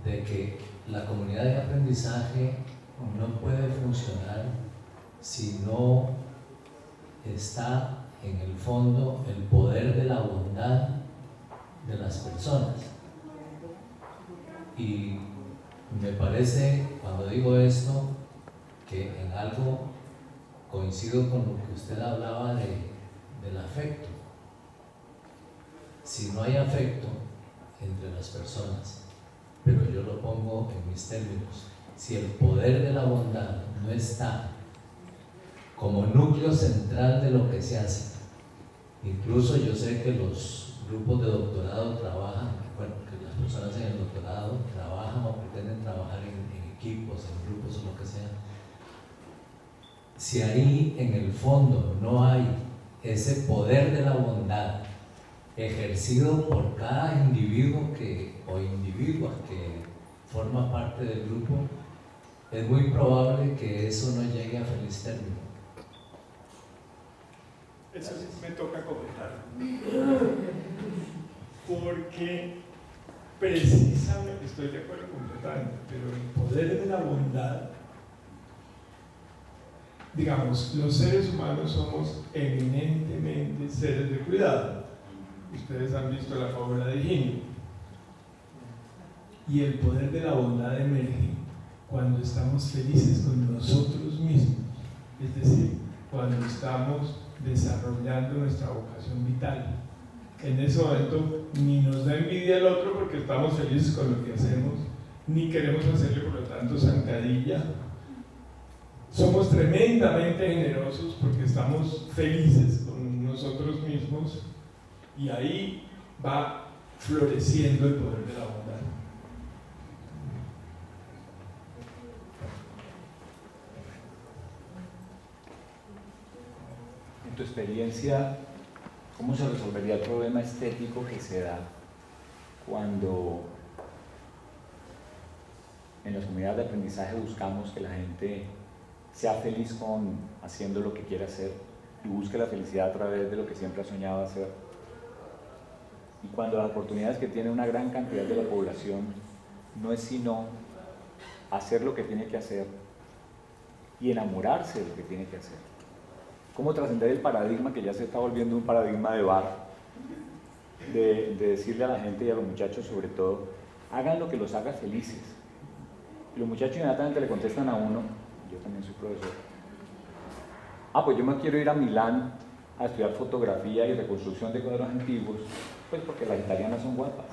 de que la comunidad de aprendizaje no puede funcionar si no está en el fondo el poder de la bondad de las personas. Y me parece, cuando digo esto, que en algo coincido con lo que usted hablaba del afecto. Si no hay afecto entre las personas, pero yo lo pongo en mis términos, si el poder de la bondad no está como núcleo central de lo que se hace, incluso yo sé que los grupos de doctorado trabajan, bueno, que las personas en el doctorado trabajan o pretenden trabajar en equipos, en grupos o lo que sea. Si ahí en el fondo no hay ese poder de la bondad ejercido por cada individuo o individua que forma parte del grupo, es muy probable que eso no llegue a feliz término. Eso sí me toca comentar. Porque precisamente, estoy de acuerdo completamente, pero el poder de la bondad, digamos, los seres humanos somos eminentemente seres de cuidado. Ustedes han visto la fábula de Higinio. Y el poder de la bondad emerge cuando estamos felices con nosotros mismos, es decir, cuando estamos desarrollando nuestra vocación vital. En ese momento ni nos da envidia el otro porque estamos felices con lo que hacemos, ni queremos hacerle por lo tanto zancadilla. Somos tremendamente generosos porque estamos felices con nosotros mismos, y ahí va floreciendo el poder de la bondad. En tu experiencia, ¿cómo se resolvería el problema estético que se da cuando en las comunidades de aprendizaje buscamos que la gente sea feliz haciendo lo que quiere hacer y busque la felicidad a través de lo que siempre ha soñado hacer? Y cuando las oportunidades que tiene una gran cantidad de la población no es sino hacer lo que tiene que hacer y enamorarse de lo que tiene que hacer. ¿Cómo trascender el paradigma que ya se está volviendo un paradigma de bar? De decirle a la gente y a los muchachos sobre todo, hagan lo que los haga felices. Y los muchachos inmediatamente le contestan a uno, yo también soy profesor, pues yo me quiero ir a Milán a estudiar fotografía y reconstrucción de cuadros antiguos, pues porque las italianas son guapas.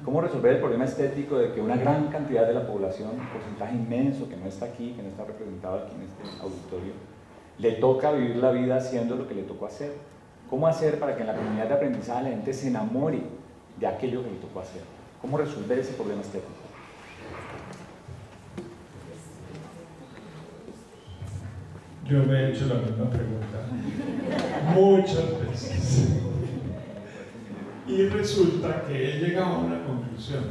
¿Cómo resolver el problema estético de que una gran cantidad de la población, un porcentaje inmenso que no está aquí, que no está representado aquí en este auditorio, le toca vivir la vida haciendo lo que le tocó hacer? ¿Cómo hacer para que en la comunidad de aprendizaje la gente se enamore de aquello que le tocó hacer? ¿Cómo resolver ese problema estético? Yo me he hecho la misma pregunta muchas veces y resulta que he llegado a una conclusión.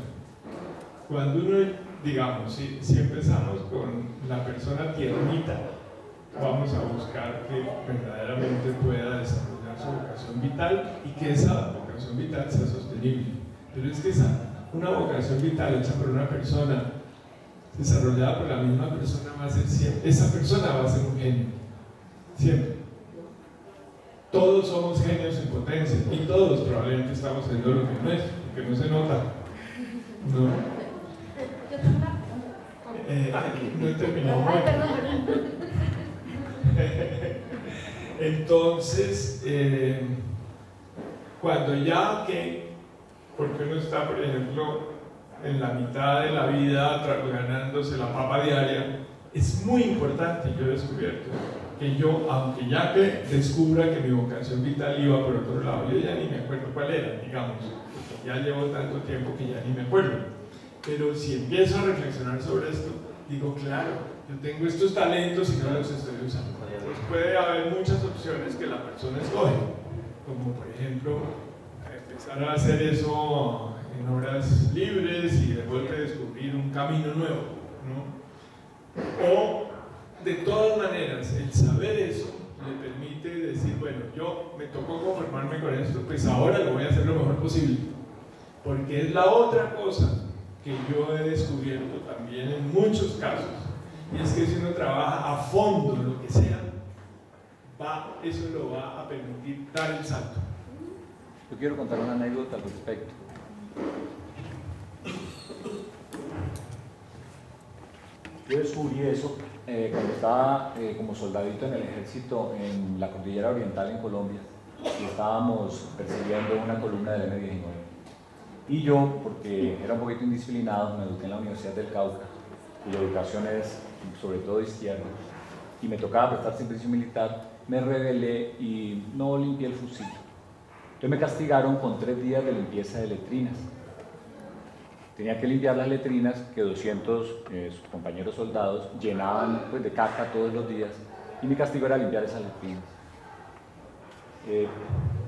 Cuando uno, digamos, si empezamos con la persona tiernita, vamos a buscar que verdaderamente pueda desarrollar su vocación vital y que esa vocación vital sea sostenible. Pero es que una vocación vital hecha por una persona, desarrollada por la misma persona, va a ser siempre, esa persona va a ser un genio, siempre. Todos somos genios en potencia y todos probablemente estamos haciendo lo que no es, porque no se nota. No. No he terminado. Entonces, cuando ya porque uno está, por ejemplo, en la mitad de la vida ganándose la papa diaria, es muy importante, yo he descubierto, que yo, aunque ya que descubra que mi vocación vital iba por otro lado, yo ya ni me acuerdo cuál era, digamos, ya llevo tanto tiempo que ya ni me acuerdo, pero si empiezo a reflexionar sobre esto, digo, claro, yo tengo estos talentos y no los estoy usando. Pues puede haber muchas opciones que la persona escoge, como por ejemplo empezar a hacer eso en horas libres y de vuelta a descubrir un camino nuevo, ¿no? O, de todas maneras, el saber eso le permite decir, bueno, yo me tocó conformarme con esto, pues ahora lo voy a hacer lo mejor posible. Porque es la otra cosa que yo he descubierto también en muchos casos, y es que si uno trabaja a fondo lo que sea, eso lo va a permitir dar el salto. Yo quiero contar una anécdota al respecto. Yo descubrí eso cuando estaba como soldadito en el ejército en la cordillera oriental en Colombia, y estábamos persiguiendo una columna del M-19. Y yo, porque era un poquito indisciplinado, me eduqué en la Universidad del Cauca, cuya educación es sobre todo de izquierda, y me tocaba prestar servicio militar, me rebelé y no limpié el fusil. Entonces me castigaron con 3 días de limpieza de letrinas. Tenía que limpiar las letrinas que 200 compañeros soldados llenaban pues, de caca todos los días, y mi castigo era limpiar esas letrinas.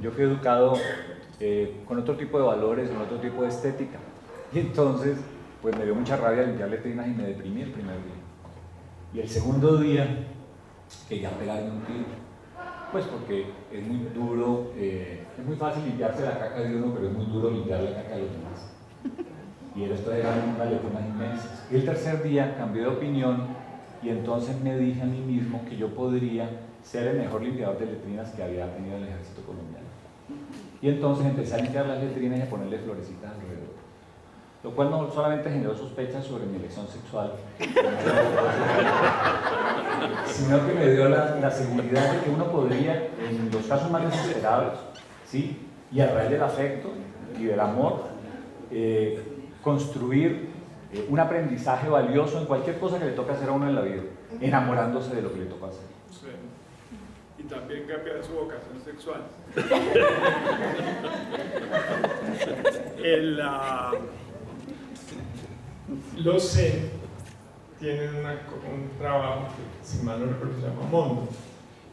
Yo fui educado con otro tipo de valores, con otro tipo de estética, y entonces pues me dio mucha rabia limpiar letrinas y me deprimí el primer día. Y el segundo día quería pegarme un tiro, pues porque es muy duro, es muy fácil limpiarse la caca de uno, pero es muy duro limpiar la caca de los demás. Y esto eran unas letrinas inmensas. Y el tercer día cambié de opinión, y entonces me dije a mí mismo que yo podría ser el mejor limpiador de letrinas que había tenido el ejército colombiano. Y entonces empecé a limpiar las letrinas y a ponerle florecitas alrededor. Lo cual no solamente generó sospechas sobre mi elección sexual, sino que me dio la seguridad de que uno podría, en los casos más desesperados, ¿sí? Y a través del afecto y del amor, construir un aprendizaje valioso en cualquier cosa que le toque hacer a uno en la vida, enamorándose de lo que le toca hacer. Sí. Y también cambiar su vocación sexual. Los Zen tienen un trabajo que, si mal no recuerdo, se llama Mondo,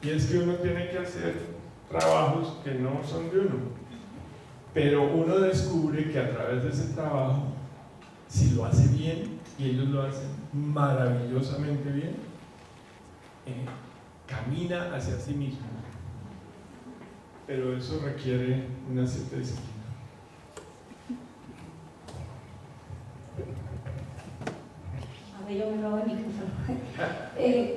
y es que uno tiene que hacer trabajos que no son de uno, pero uno descubre que a través de ese trabajo, si lo hace bien, y ellos lo hacen maravillosamente bien, camina hacia sí mismo, pero eso requiere una cierta disciplina. Yo me robo el micrófono.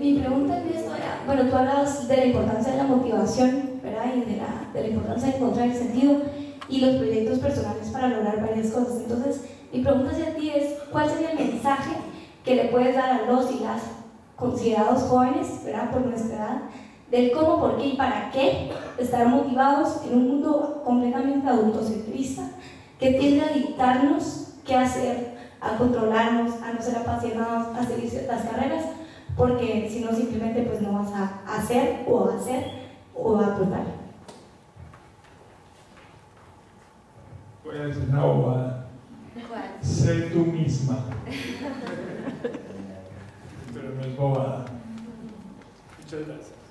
Mi pregunta en esto era, bueno, tú hablabas de la importancia de la motivación, ¿verdad? Y de la importancia de encontrar el sentido y los proyectos personales para lograr varias cosas. Entonces, mi pregunta hacia ti es, ¿cuál sería el mensaje que le puedes dar a los y las considerados jóvenes, ¿verdad? Por nuestra edad, del cómo, por qué y para qué estar motivados en un mundo completamente adultocentrista que tiende a dictarnos qué hacer, a controlarnos, a no ser apasionados, a seguir ciertas carreras, porque si no simplemente pues no vas a hacer o a aportar. Voy a decir una bobada. Sé tú misma. Pero no es bobada. Muchas gracias.